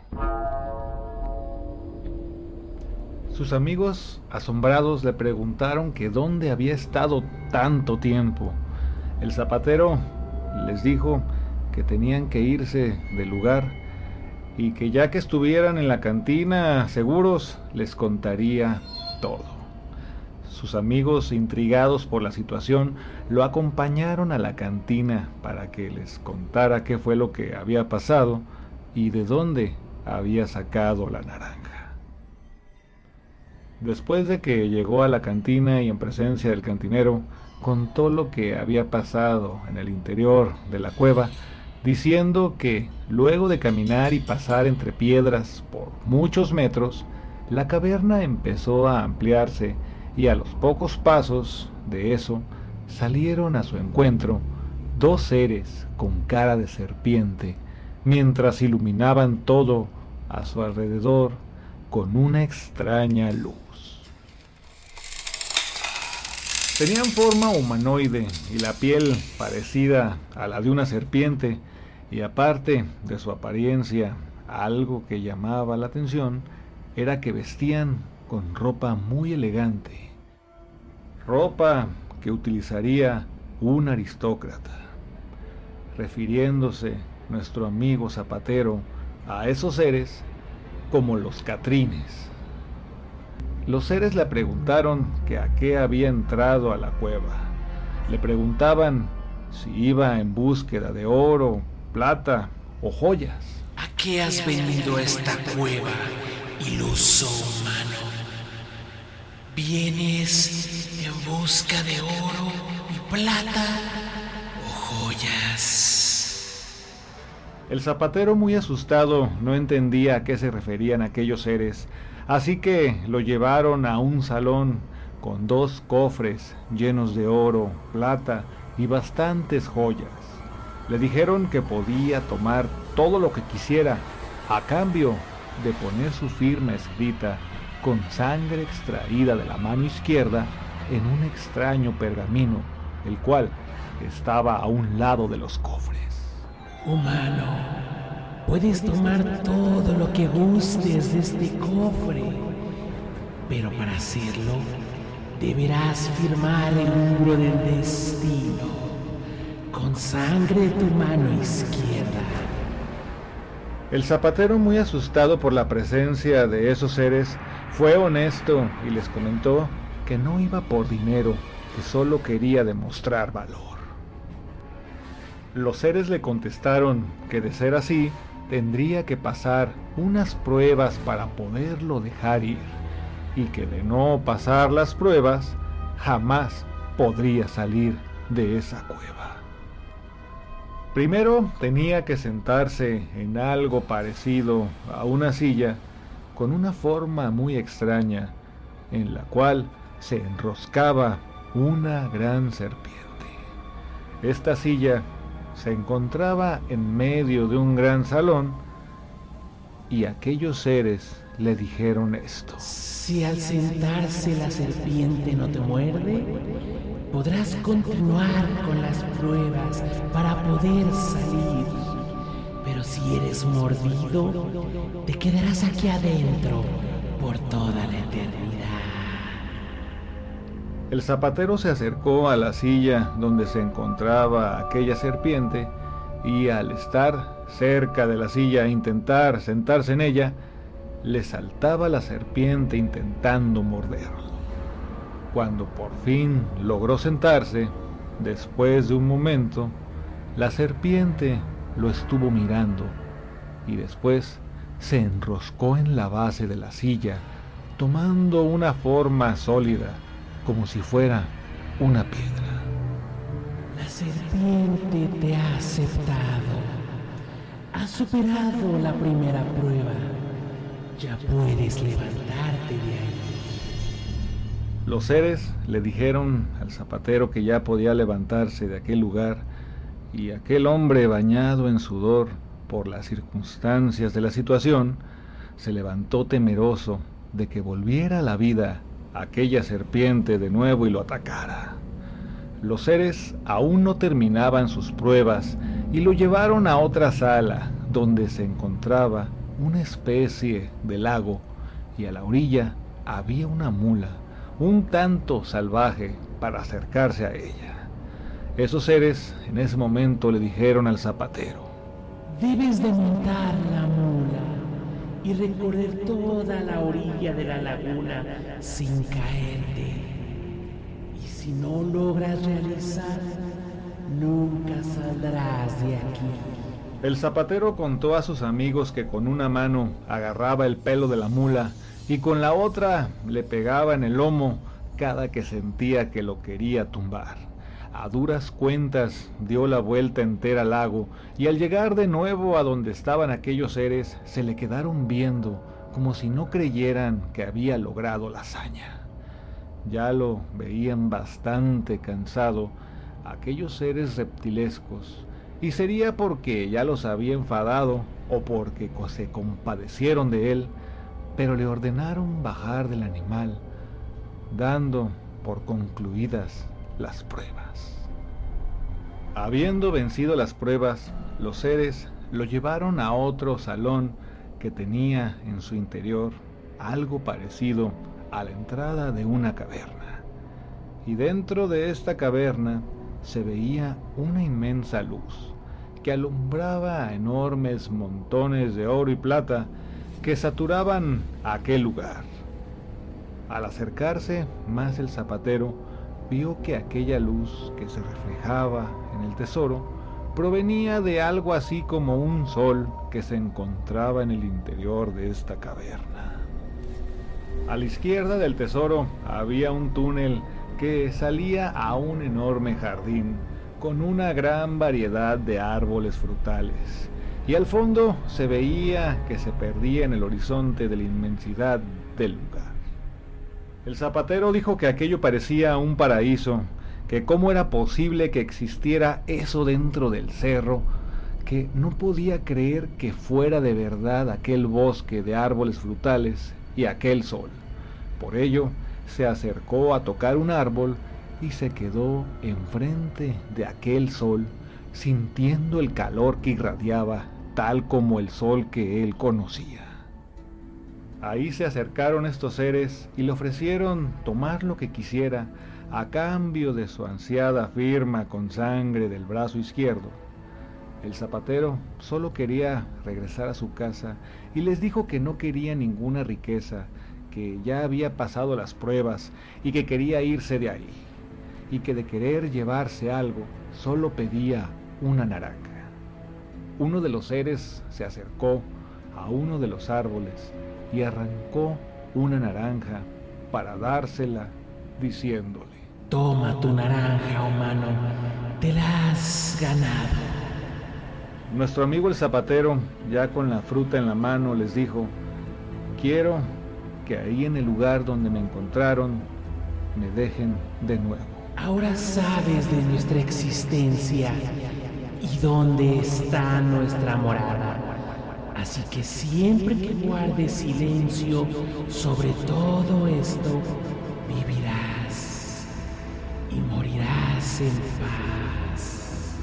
Sus amigos, asombrados, le preguntaron que dónde había estado tanto tiempo. El zapatero les dijo que tenían que irse del lugar y que ya que estuvieran en la cantina seguros, les contaría todo. Sus amigos, intrigados por la situación, lo acompañaron a la cantina para que les contara qué fue lo que había pasado y de dónde había sacado la naranja. Después de que llegó a la cantina y en presencia del cantinero, contó lo que había pasado en el interior de la cueva, diciendo que luego de caminar y pasar entre piedras por muchos metros, la caverna empezó a ampliarse y a los pocos pasos de eso salieron a su encuentro dos seres con cara de serpiente, mientras iluminaban todo a su alrededor con una extraña luz. Tenían forma humanoide y la piel parecida a la de una serpiente, y aparte de su apariencia, algo que llamaba la atención era que vestían con ropa muy elegante, ropa que utilizaría un aristócrata, refiriéndose nuestro amigo zapatero a esos seres como los catrines. Los seres le preguntaron que a qué había entrado a la cueva. Le preguntaban si iba en búsqueda de oro, plata o joyas. ¿A qué has venido a esta cueva, iluso humano? ¿Vienes en busca de oro y plata o joyas? El zapatero, muy asustado, no entendía a qué se referían aquellos seres, así que lo llevaron a un salón con dos cofres llenos de oro, plata y bastantes joyas. Le dijeron que podía tomar todo lo que quisiera a cambio de poner su firma escrita con sangre extraída de la mano izquierda en un extraño pergamino, el cual estaba a un lado de los cofres. Humano, puedes tomar todo lo que gustes de este cofre, pero para hacerlo deberás firmar el libro del destino con sangre de tu mano izquierda. El zapatero, muy asustado por la presencia de esos seres, fue honesto y les comentó que no iba por dinero, que solo quería demostrar valor. Los seres le contestaron que de ser así, tendría que pasar unas pruebas para poderlo dejar ir, y que de no pasar las pruebas, jamás podría salir de esa cueva. Primero tenía que sentarse en algo parecido a una silla con una forma muy extraña, en la cual se enroscaba una gran serpiente. Esta silla se encontraba en medio de un gran salón y aquellos seres le dijeron esto: Si al sentarse la serpiente no te muerde, podrás continuar con las pruebas para poder salir. Pero si eres mordido, te quedarás aquí adentro por toda la eternidad. El zapatero se acercó a la silla donde se encontraba aquella serpiente y al estar cerca de la silla e intentar sentarse en ella, le saltaba la serpiente intentando morderlo. Cuando por fin logró sentarse, después de un momento, la serpiente lo estuvo mirando y después se enroscó en la base de la silla, tomando una forma sólida, como si fuera una piedra. La serpiente te ha aceptado. Has superado la primera prueba. Ya puedes levantarte de ahí. Los seres le dijeron al zapatero que ya podía levantarse de aquel lugar, y aquel hombre, bañado en sudor por las circunstancias de la situación, se levantó temeroso de que volviera a la vida aquella serpiente de nuevo y lo atacara. Los seres aún no terminaban sus pruebas y lo llevaron a otra sala donde se encontraba una especie de lago, y a la orilla había una mula un tanto salvaje para acercarse a ella. Esos seres en ese momento le dijeron al zapatero: Debes de montar la mula y recorrer toda la orilla de la laguna sin caerte. Y si no logras realizar, nunca saldrás de aquí. El zapatero contó a sus amigos que con una mano agarraba el pelo de la mula y con la otra le pegaba en el lomo cada que sentía que lo quería tumbar. A duras cuentas dio la vuelta entera al lago, y al llegar de nuevo a donde estaban aquellos seres, se le quedaron viendo como si no creyeran que había logrado la hazaña. Ya lo veían bastante cansado aquellos seres reptilescos, y sería porque ya los había enfadado o porque se compadecieron de él, pero le ordenaron bajar del animal, dando por concluidas las pruebas. Habiendo vencido las pruebas, los seres lo llevaron a otro salón que tenía en su interior algo parecido a la entrada de una caverna. Y dentro de esta caverna se veía una inmensa luz que alumbraba a enormes montones de oro y plata que saturaban aquel lugar. Al acercarse más el zapatero, vio que aquella luz que se reflejaba en el tesoro provenía de algo así como un sol que se encontraba en el interior de esta caverna. A la izquierda del tesoro había un túnel que salía a un enorme jardín con una gran variedad de árboles frutales, y al fondo se veía que se perdía en el horizonte de la inmensidad del lugar. El zapatero dijo que aquello parecía un paraíso, que cómo era posible que existiera eso dentro del cerro, que no podía creer que fuera de verdad aquel bosque de árboles frutales y aquel sol. Por ello, se acercó a tocar un árbol y se quedó enfrente de aquel sol, sintiendo el calor que irradiaba, tal como el sol que él conocía. Ahí se acercaron estos seres y le ofrecieron tomar lo que quisiera a cambio de su ansiada firma con sangre del brazo izquierdo. El zapatero solo quería regresar a su casa y les dijo que no quería ninguna riqueza, que ya había pasado las pruebas y que quería irse de ahí, y que de querer llevarse algo solo pedía una naranja. Uno de los seres se acercó a uno de los árboles y arrancó una naranja para dársela, diciéndole: Toma tu naranja, humano, te la has ganado. Nuestro amigo el zapatero, ya con la fruta en la mano, les dijo: quiero que ahí en el lugar donde me encontraron me dejen de nuevo. Ahora sabes de nuestra existencia y dónde está nuestra morada. Así que siempre que guardes silencio sobre todo esto, vivirás y morirás en paz.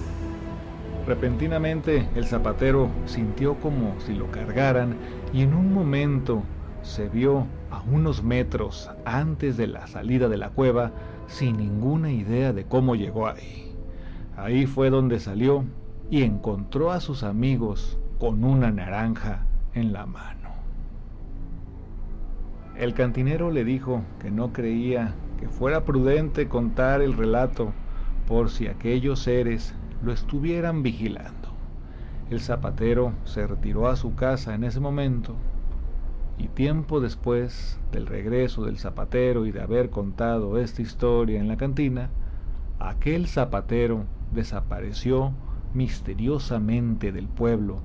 Repentinamente el zapatero sintió como si lo cargaran y en un momento se vio a unos metros antes de la salida de la cueva sin ninguna idea de cómo llegó ahí. Ahí fue donde salió y encontró a sus amigos con una naranja en la mano. El cantinero le dijo que no creía que fuera prudente contar el relato por si aquellos seres lo estuvieran vigilando. El zapatero se retiró a su casa en ese momento, y tiempo después del regreso del zapatero y de haber contado esta historia en la cantina, aquel zapatero desapareció misteriosamente del pueblo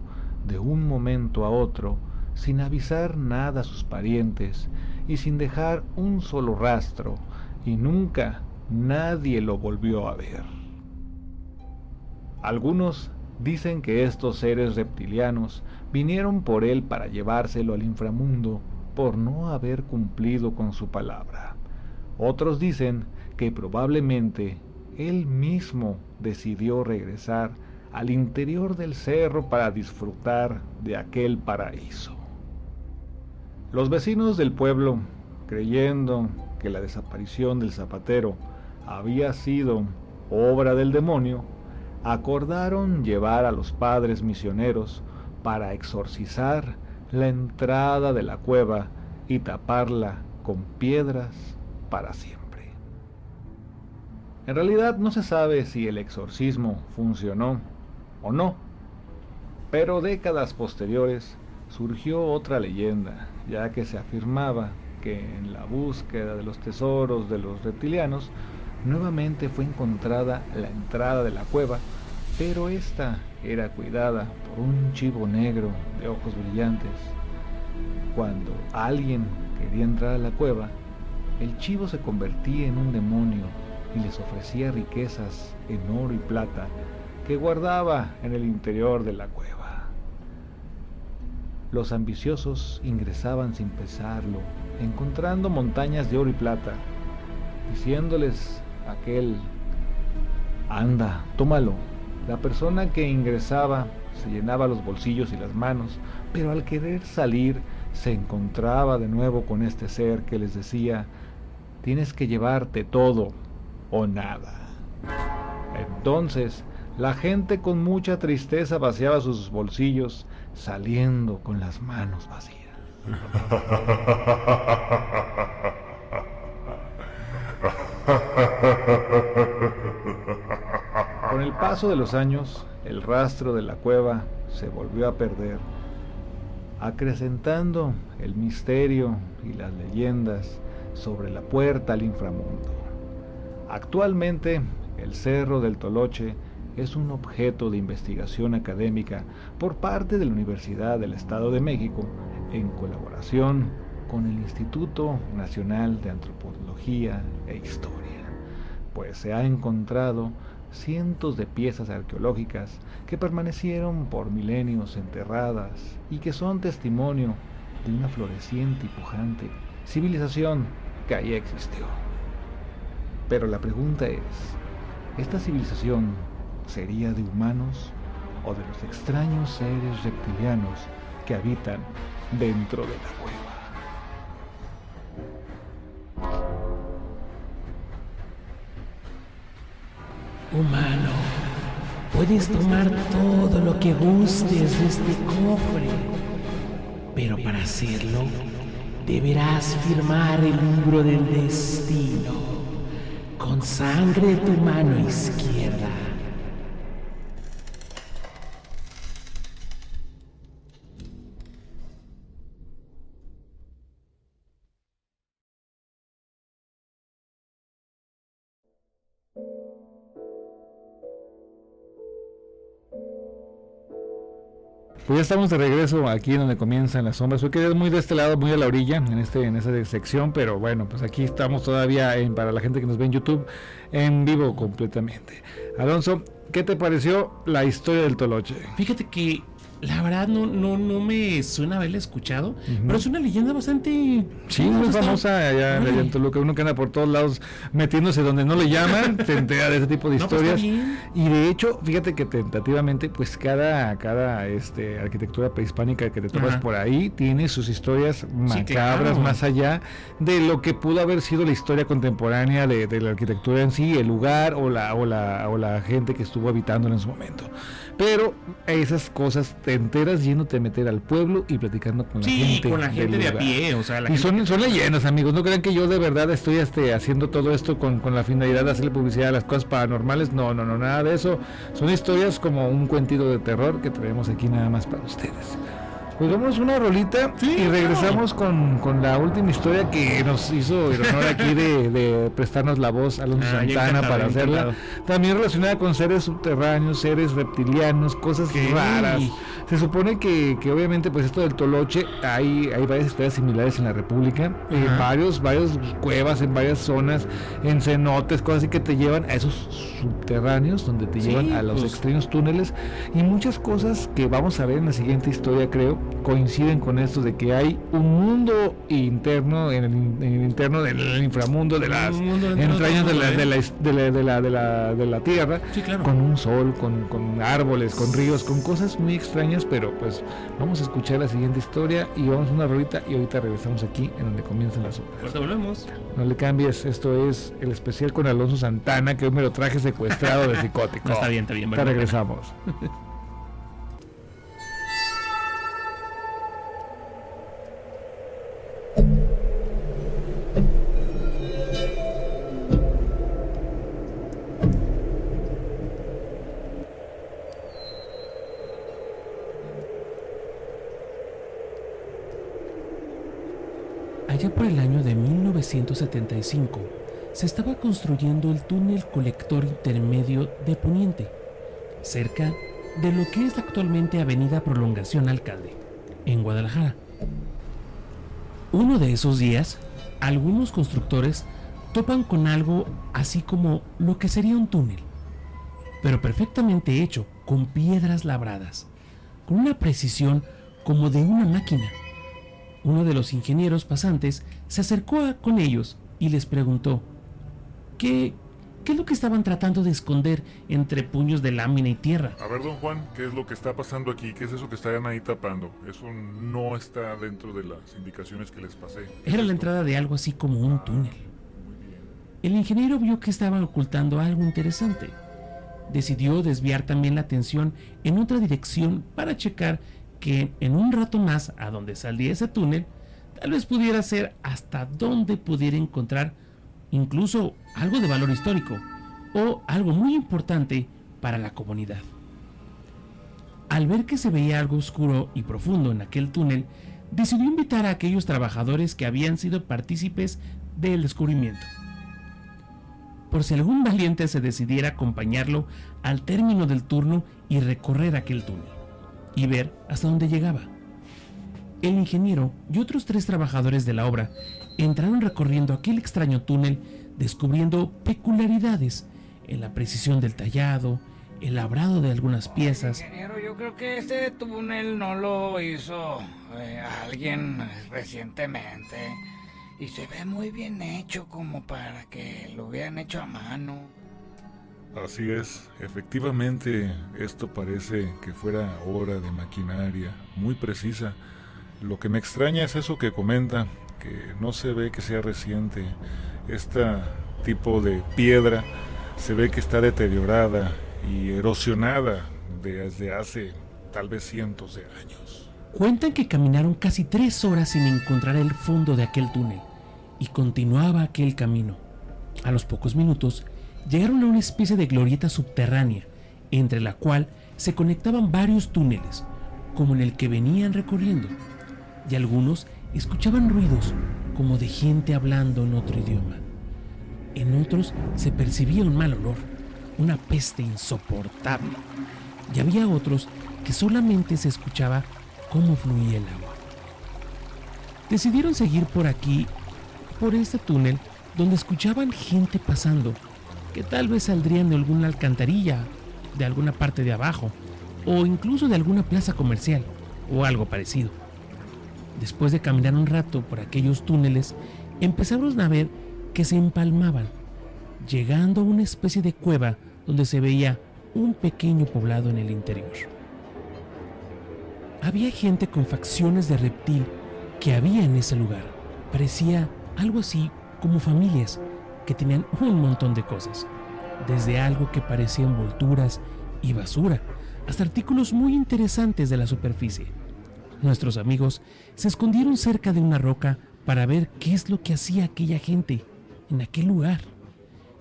de un momento a otro, sin avisar nada a sus parientes y sin dejar un solo rastro, y nunca nadie lo volvió a ver. Algunos dicen que estos seres reptilianos vinieron por él para llevárselo al inframundo por no haber cumplido con su palabra. Otros dicen que probablemente él mismo decidió regresar al interior del cerro para disfrutar de aquel paraíso. Los vecinos del pueblo, creyendo que la desaparición del zapatero había sido obra del demonio, acordaron llevar a los padres misioneros para exorcizar la entrada de la cueva y taparla con piedras para siempre. En realidad no se sabe si el exorcismo funcionó o no, pero décadas posteriores surgió otra leyenda, ya que se afirmaba que en la búsqueda de los tesoros de los reptilianos nuevamente fue encontrada la entrada de la cueva, pero esta era cuidada por un chivo negro de ojos brillantes. Cuando alguien quería entrar a la cueva, el chivo se convertía en un demonio y les ofrecía riquezas en oro y plata que guardaba en el interior de la cueva. Los ambiciosos ingresaban sin pesarlo, encontrando montañas de oro y plata, diciéndoles a aquel: anda, tómalo. La persona que ingresaba se llenaba los bolsillos y las manos, pero al querer salir se encontraba de nuevo con este ser que les decía: tienes que llevarte todo o nada. Entonces la gente con mucha tristeza vaciaba sus bolsillos, saliendo con las manos vacías. Con el paso de los años, el rastro de la cueva se volvió a perder, acrecentando el misterio y las leyendas sobre la puerta al inframundo. Actualmente, el Cerro del Toloche es un objeto de investigación académica por parte de la Universidad del Estado de México, en colaboración con el Instituto Nacional de Antropología e Historia, pues se ha encontrado cientos de piezas arqueológicas que permanecieron por milenios enterradas y que son testimonio de una floreciente y pujante civilización que ahí existió. Pero la pregunta es, ¿esta civilización sería de humanos o de los extraños seres reptilianos que habitan dentro de la cueva? Humano, puedes tomar todo lo que gustes de este cofre, pero para hacerlo deberás firmar el libro del destino con sangre de tu mano izquierda. Pues ya estamos de regreso aquí donde comienzan las sombras. Yo quedé muy de este lado, muy a la orilla, en esa sección, pero bueno, pues aquí estamos todavía para la gente que nos ve en YouTube, en vivo completamente. Alonso, ¿qué te pareció la historia del Toloche? Fíjate que la verdad no me suena haberla escuchado, pero es una leyenda bastante... Sí, muy famosa allá en Toluca. Uno que anda por todos lados metiéndose donde no le llaman, se entera de ese tipo de historias. Y de hecho, fíjate que tentativamente, pues cada arquitectura prehispánica que te tomas por ahí tiene sus historias macabras, más allá de lo que pudo haber sido la historia contemporánea de la arquitectura en sí, el lugar o la gente que estuvo habitando en su momento. Pero esas cosas te enteras yéndote a meter al pueblo y platicando con la gente. Sí, con la gente de a pie, o sea, y son leyendas, amigos. No crean que yo de verdad estoy haciendo todo esto con la finalidad de hacerle publicidad a las cosas paranormales. No, nada de eso. Son historias como un cuentito de terror que traemos aquí nada más para ustedes. Pues vamos una rolita y regresamos con la última historia que nos hizo el honor aquí de prestarnos la voz a Alonso Santana para hacerla. También relacionada con seres subterráneos, seres reptilianos, cosas raras. Se supone que obviamente pues esto del Toloche, hay varias historias similares en la República, varios cuevas en varias zonas, en cenotes, cosas así que te llevan a esos subterráneos, donde te llevan a los extraños túneles, y muchas cosas que vamos a ver en la siguiente historia, creo, coinciden con esto de que hay un mundo interno, en el interno del inframundo, de las entrañas de la tierra, con un sol, con árboles, con ríos, con cosas muy extrañas, pero pues vamos a escuchar la siguiente historia y vamos a una rolita y ahorita regresamos aquí en donde comienzan las obras. Pues volvemos. No le cambies, esto es el especial con Alonso Santana, que hoy me lo traje secuestrado de psicótico. No, está bien. Ya regresamos. Allá por el año de 1975, se estaba construyendo el túnel colector intermedio de Poniente, cerca de lo que es actualmente Avenida Prolongación Alcalde, en Guadalajara. Uno de esos días, algunos constructores topan con algo así como lo que sería un túnel, pero perfectamente hecho, con piedras labradas, con una precisión como de una máquina. Uno de los ingenieros pasantes se acercó con ellos y les preguntó ¿qué es lo que estaban tratando de esconder entre puños de lámina y tierra? A ver, don Juan, ¿qué es lo que está pasando aquí? ¿Qué es eso que están ahí tapando? Eso no está dentro de las indicaciones que les pasé. Era la entrada de algo así como un túnel. El ingeniero vio que estaban ocultando algo interesante. Decidió desviar también la atención en otra dirección para checar que en un rato más a donde salía ese túnel, tal vez pudiera ser hasta donde pudiera encontrar incluso algo de valor histórico o algo muy importante para la comunidad. Al ver que se veía algo oscuro y profundo en aquel túnel, decidió invitar a aquellos trabajadores que habían sido partícipes del descubrimiento, por si algún valiente se decidiera acompañarlo al término del turno y recorrer aquel túnel y ver hasta dónde llegaba. El ingeniero y otros 3 trabajadores de la obra entraron recorriendo aquel extraño túnel, descubriendo peculiaridades en la precisión del tallado, el labrado de algunas piezas. Ingeniero, yo creo que este túnel no lo hizo alguien recientemente y se ve muy bien hecho como para que lo hubieran hecho a mano. Así es, efectivamente, esto parece que fuera obra de maquinaria muy precisa. Lo que me extraña es eso que comenta, que no se ve que sea reciente. Este tipo de piedra se ve que está deteriorada y erosionada desde hace tal vez cientos de años. Cuentan que caminaron casi 3 horas sin encontrar el fondo de aquel túnel y continuaba aquel camino. A los pocos minutos llegaron a una especie de glorieta subterránea, entre la cual se conectaban varios túneles, como en el que venían recorriendo, y algunos escuchaban ruidos como de gente hablando en otro idioma. En otros se percibía un mal olor, una peste insoportable, y había otros que solamente se escuchaba cómo fluía el agua. Decidieron seguir por aquí, por este túnel, donde escuchaban gente pasando, que tal vez saldrían de alguna alcantarilla, de alguna parte de abajo, o incluso de alguna plaza comercial, o algo parecido. Después de caminar un rato por aquellos túneles, empezaron a ver que se empalmaban, llegando a una especie de cueva donde se veía un pequeño poblado en el interior. Había gente con facciones de reptil que había en ese lugar. Parecía algo así como familias que tenían un montón de cosas, desde algo que parecía envolturas y basura, hasta artículos muy interesantes de la superficie. Nuestros amigos se escondieron cerca de una roca para ver qué es lo que hacía aquella gente en aquel lugar,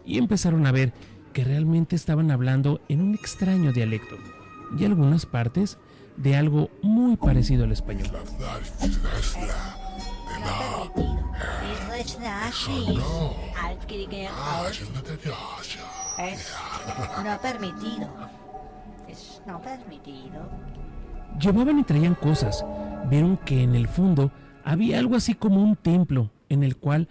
y empezaron a ver que realmente estaban hablando en un extraño dialecto, y algunas partes de algo muy parecido al español. No permitido. Es no permitido. Llevaban y traían cosas. Vieron que en el fondo había algo así como un templo en el cual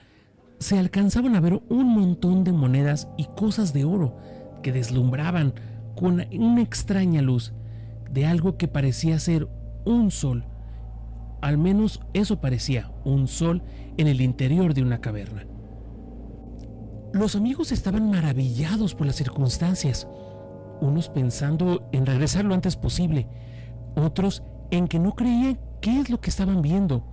se alcanzaban a ver un montón de monedas y cosas de oro que deslumbraban con una extraña luz de algo que parecía ser un sol. Al menos eso parecía, un sol en el interior de una caverna. Los amigos estaban maravillados por las circunstancias, unos pensando en regresar lo antes posible, otros en que no creían qué es lo que estaban viendo,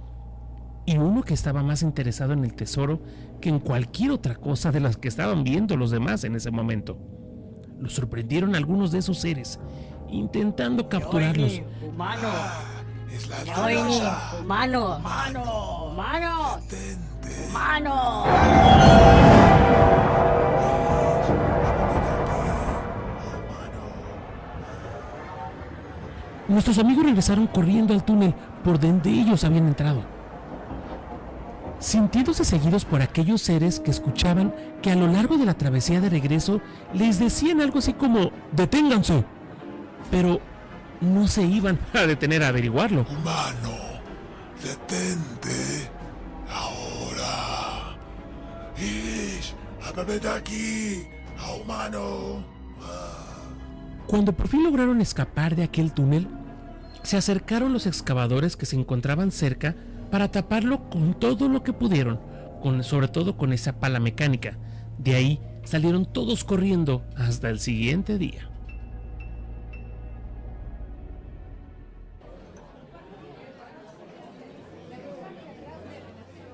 y uno que estaba más interesado en el tesoro que en cualquier otra cosa de las que estaban viendo los demás en ese momento. Los sorprendieron algunos de esos seres, intentando capturarlos. Humano. Yoini, humano. Humano. Humano. Humano. Nuestros amigos regresaron corriendo al túnel por donde ellos habían entrado, sintiéndose seguidos por aquellos seres que escuchaban que a lo largo de la travesía de regreso les decían algo así como ¡deténganse! Pero no se iban a detener a averiguarlo. Humano, detente ahora. Ish, apártate aquí, a humano. Cuando por fin lograron escapar de aquel túnel, se acercaron los excavadores que se encontraban cerca para taparlo con todo lo que pudieron, sobre todo con esa pala mecánica. De ahí salieron todos corriendo hasta el siguiente día.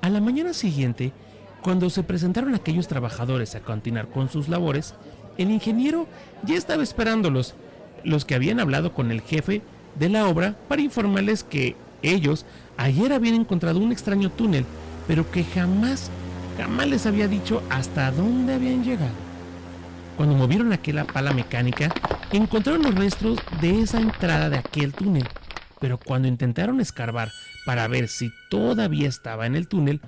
A la mañana siguiente, cuando se presentaron aquellos trabajadores a continuar con sus labores, el ingeniero ya estaba esperándolos, los que habían hablado con el jefe de la obra para informarles que ellos ayer habían encontrado un extraño túnel, pero que jamás les había dicho hasta dónde habían llegado. Cuando movieron aquella pala mecánica, encontraron los restos de esa entrada de aquel túnel, pero cuando intentaron escarbar para ver si todavía estaba en el túnel,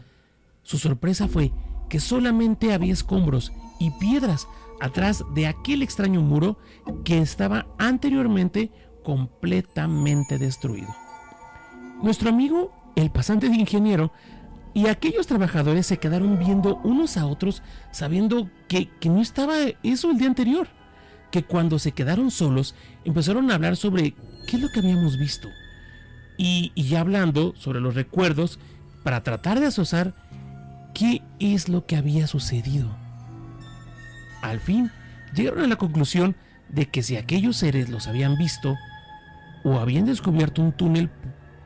su sorpresa fue que solamente había escombros y piedras atrás de aquel extraño muro que estaba anteriormente completamente destruido. Nuestro amigo, el pasante de ingeniero, y aquellos trabajadores se quedaron viendo unos a otros, sabiendo que no estaba eso el día anterior, que cuando se quedaron solos empezaron a hablar sobre qué es lo que habíamos visto, y ya hablando sobre los recuerdos para tratar de asociar qué es lo que había sucedido. Al fin llegaron a la conclusión de que si aquellos seres los habían visto o habían descubierto un túnel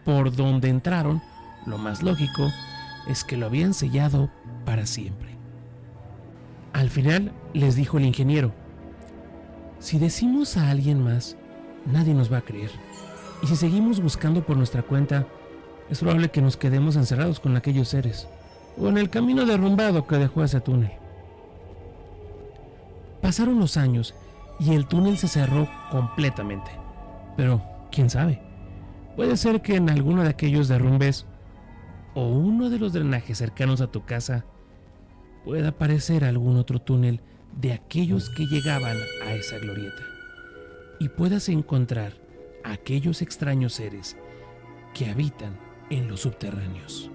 por donde entraron, lo más lógico es que lo habían sellado para siempre. Al final les dijo el ingeniero: si decimos a alguien más, nadie nos va a creer, y si seguimos buscando por nuestra cuenta, es probable que nos quedemos encerrados con aquellos seres o en el camino derrumbado que dejó ese túnel. Pasaron los años y el túnel se cerró completamente. Pero, quién sabe, puede ser que en alguno de aquellos derrumbes o uno de los drenajes cercanos a tu casa pueda aparecer algún otro túnel de aquellos que llegaban a esa glorieta y puedas encontrar a aquellos extraños seres que habitan en los subterráneos.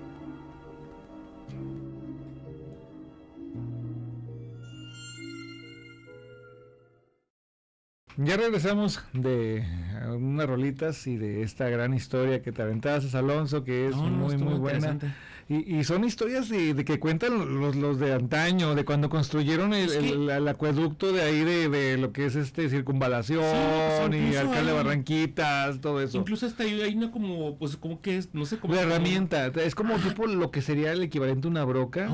Ya regresamos de unas rolitas y de esta gran historia que te aventabas, Alonso, que es muy buena. Y son historias de que cuentan los de antaño, de cuando construyeron el acueducto de ahí de lo que es circunvalación, y alcalde de Barranquitas, todo eso. Incluso hasta hay una como que es, no sé cómo. La herramienta, es como tipo lo que sería el equivalente a una broca.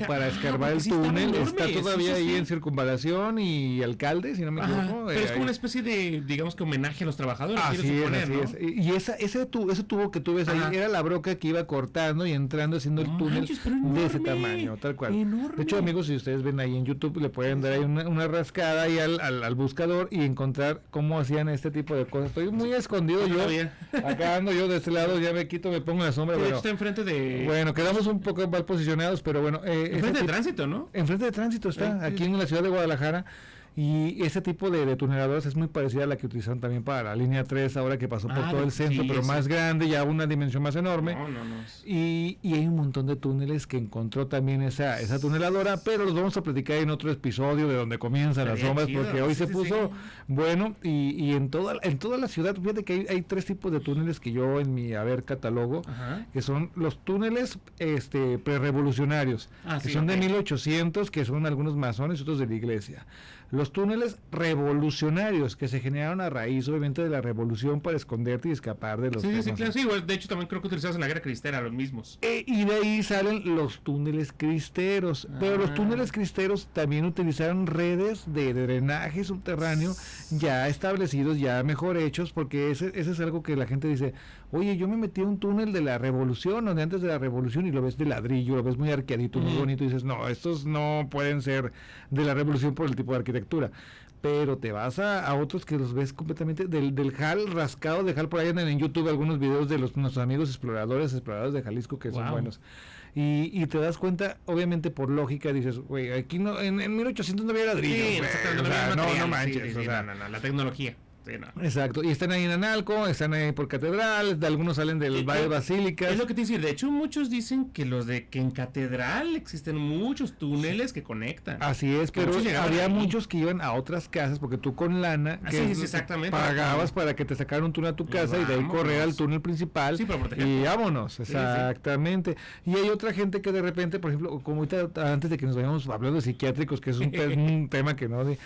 Para escarbar el túnel, está todavía ahí en circunvalación y alcalde, si no me equivoco. Pero es como una especie de, digamos que homenaje a los trabajadores. Así es. Y ese tubo que tú ves ahí era la broca que iba cortando y entrando grande haciendo el túnel manches, pero de ese enorme, tamaño, tal cual. enorme. De hecho, amigos, si ustedes ven ahí en YouTube, le pueden dar ahí una rascada ahí al buscador y encontrar cómo hacían este tipo de cosas. Estoy muy escondido yo. Todavía. Acá ando yo de este lado, ya me quito, me pongo en la sombra. De hecho, Bueno, está enfrente de. bueno, quedamos un poco mal posicionados, pero bueno. Enfrente de tránsito, ¿no? Enfrente de tránsito está, aquí en la ciudad de Guadalajara. Y ese tipo de tuneladoras es muy parecida a la que utilizaron también para la línea 3, ahora que pasó por todo el centro, sí, pero sí. más grande, ya una dimensión más enorme. No. Y hay un montón de túneles que encontró también esa tuneladora, pero los vamos a platicar en otro episodio de donde comienzan las Estaría sombras, chido, porque hoy sí, se sí, puso sí. bueno. Y en toda la ciudad, fíjate que hay 3 tipos de túneles que yo en mi haber catalogo, Ajá. que son los túneles prerevolucionarios, que Sí, son de ok. 1800, que son algunos masones y otros de la iglesia. Los túneles revolucionarios, que se generaron a raíz, obviamente, de la revolución para esconderte y escapar de los Sí, temas. claro. Sí, igual, de hecho, también creo que utilizados en la guerra cristera, los mismos. Y de ahí salen los túneles cristeros. Pero los túneles cristeros también utilizaron redes de drenaje subterráneo ya establecidos, ya mejor hechos, porque ese es algo que la gente dice, oye, yo me metí a un túnel de la revolución o de antes de la revolución y lo ves de ladrillo, lo ves muy arqueadito, muy bonito, y dices, no, estos no pueden ser de la revolución por el tipo de arquitectura. Pero te vas a otros que los ves completamente del HAL, rascado de HAL. Por ahí andan en YouTube algunos videos de nuestros amigos exploradores de Jalisco, que son Wow. buenos. Y te das cuenta, obviamente por lógica, dices, güey, aquí no, en 1800 no había ladrillo. Sí, güey, exactamente, o sea, había no material, manches. sí, o sea, no, la tecnología. Sí, no. Exacto, y están ahí en Analco, están ahí por Catedral, algunos salen del Valle Basílicas. Es lo que te decir, de hecho muchos dicen que que en Catedral existen muchos túneles que conectan. Así es, Que pero muchos llegaban había ahí. muchos que iban a otras casas porque tú con lana Sí, exactamente. pagabas para que te sacaran un túnel a tu Y casa y de ahí vámonos. correr al túnel principal Sí, para proteger y todo. vámonos, sí. exactamente. Y hay otra gente que de repente, por ejemplo, como ahorita antes de que nos vayamos hablando de psiquiátricos, que es un tema que no había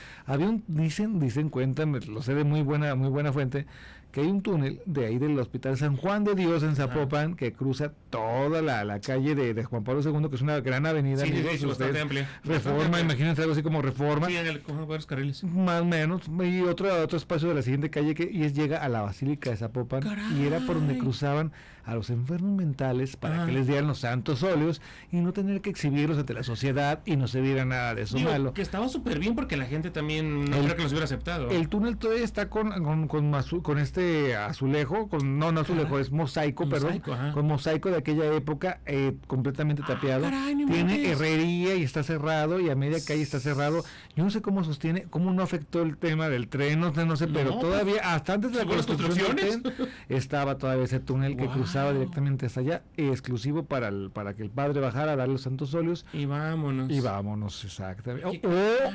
cuentan, lo sé de muy buena fuente, que hay un túnel de ahí del Hospital San Juan de Dios en Zapopan que cruza toda la calle de Juan Pablo II, que es una gran avenida. Sí, amigos, sí, bastante ustedes, amplia. Reforma, Bastante amplia. imagínense algo así como Reforma. Sí, con varios carriles. Más o menos, y otro espacio de la siguiente calle llega a la Basílica de Zapopan. ¡Caray! Y era por donde cruzaban a los enfermos mentales para que les dieran los santos óleos y no tener que exhibirlos ante la sociedad y no se viera nada de eso Digo, malo. que estaba súper bien porque la gente también no creo que los hubiera aceptado. El túnel todavía está con este azulejo, no azulejo, es mosaico, Mosaico, ajá. con mosaico de aquella época, completamente tapiado. caray, no Tiene inventes. herrería y está cerrado, y a media calle está cerrado. Yo no sé cómo cómo no afectó el tema del tren, no sé, pero No, todavía, hasta antes de la ¿según las construcción del construcciones? tren, estaba todavía ese túnel que Wow. cruzaba directamente hasta allá, exclusivo para que el padre bajara a dar los santos óleos. Y vámonos. Y vámonos, exactamente.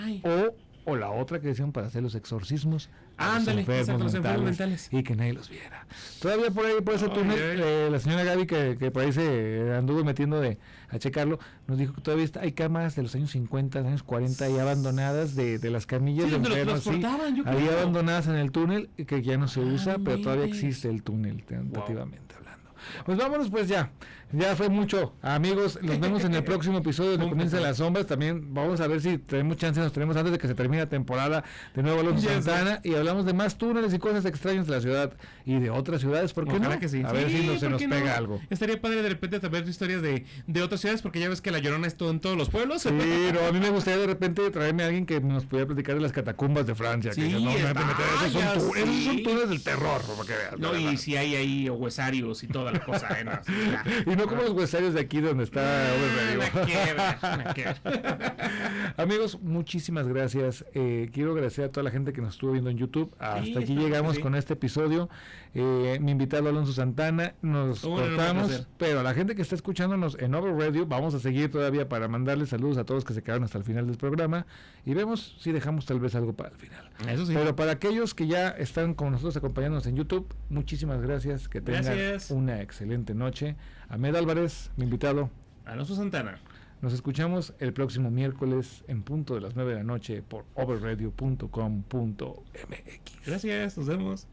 Ay. O la otra que decían para hacer los exorcismos a Ándale, los enfermos exacto, los enfermos mentales, mentales. y que nadie los viera. Todavía por ahí, por ese Ay, túnel, ay. la señora Gaby, que por ahí se anduvo metiendo a checarlo, nos dijo que todavía hay cámaras de los años 50, años 40 ya abandonadas de las camillas Sí, de donde los enfermos, transportaban, yo había creo. abandonadas en el túnel, que ya no se usa, pero todavía inventes. existe el túnel, tentativamente hablando. Pues vámonos pues ya fue mucho, amigos, nos vemos en el próximo episodio donde comienzan las sombras. También vamos a ver si tenemos chance, nos tenemos antes de que se termine la temporada de nuevo Alonso Ya sé. Santana, y hablamos de más túneles y cosas extrañas de la ciudad y de otras ciudades, ¿por qué Ojalá no? que sí. A ver Sí, si se ¿por nos qué pega no? algo. Estaría padre de repente saber historias de otras ciudades, porque ya ves que la Llorona es todo en todos los pueblos. Sí, no, a mí me gustaría de repente traerme a alguien que nos pudiera platicar de las catacumbas de Francia. Sí, que no, esos ya son sí. túneles del terror, para que veas. No, la y verdad. si hay ahí huesarios y toda la cosa. No, sí, ya. Y no como los huesarios de aquí donde está Nada que ver. Amigos, muchísimas gracias. Quiero agradecer a toda la gente que nos estuvo viendo en YouTube. Hasta aquí esperamos llegamos que sí. con este episodio. Mi invitado Alonso Santana, nos Un enorme cortamos, placer. pero a la gente que está escuchándonos en Over Radio, vamos a seguir todavía para mandarles saludos a todos que se quedaron hasta el final del programa y vemos si dejamos tal vez algo para el final. Eso sí. Pero para aquellos que ya están con nosotros acompañándonos en YouTube, muchísimas gracias. Que tengan Gracias. una excelente noche. Ahmed Álvarez, mi invitado. Alonso Santana. Nos escuchamos el próximo miércoles en punto de las 9 de la noche por overradio.com.mx. Gracias, nos vemos.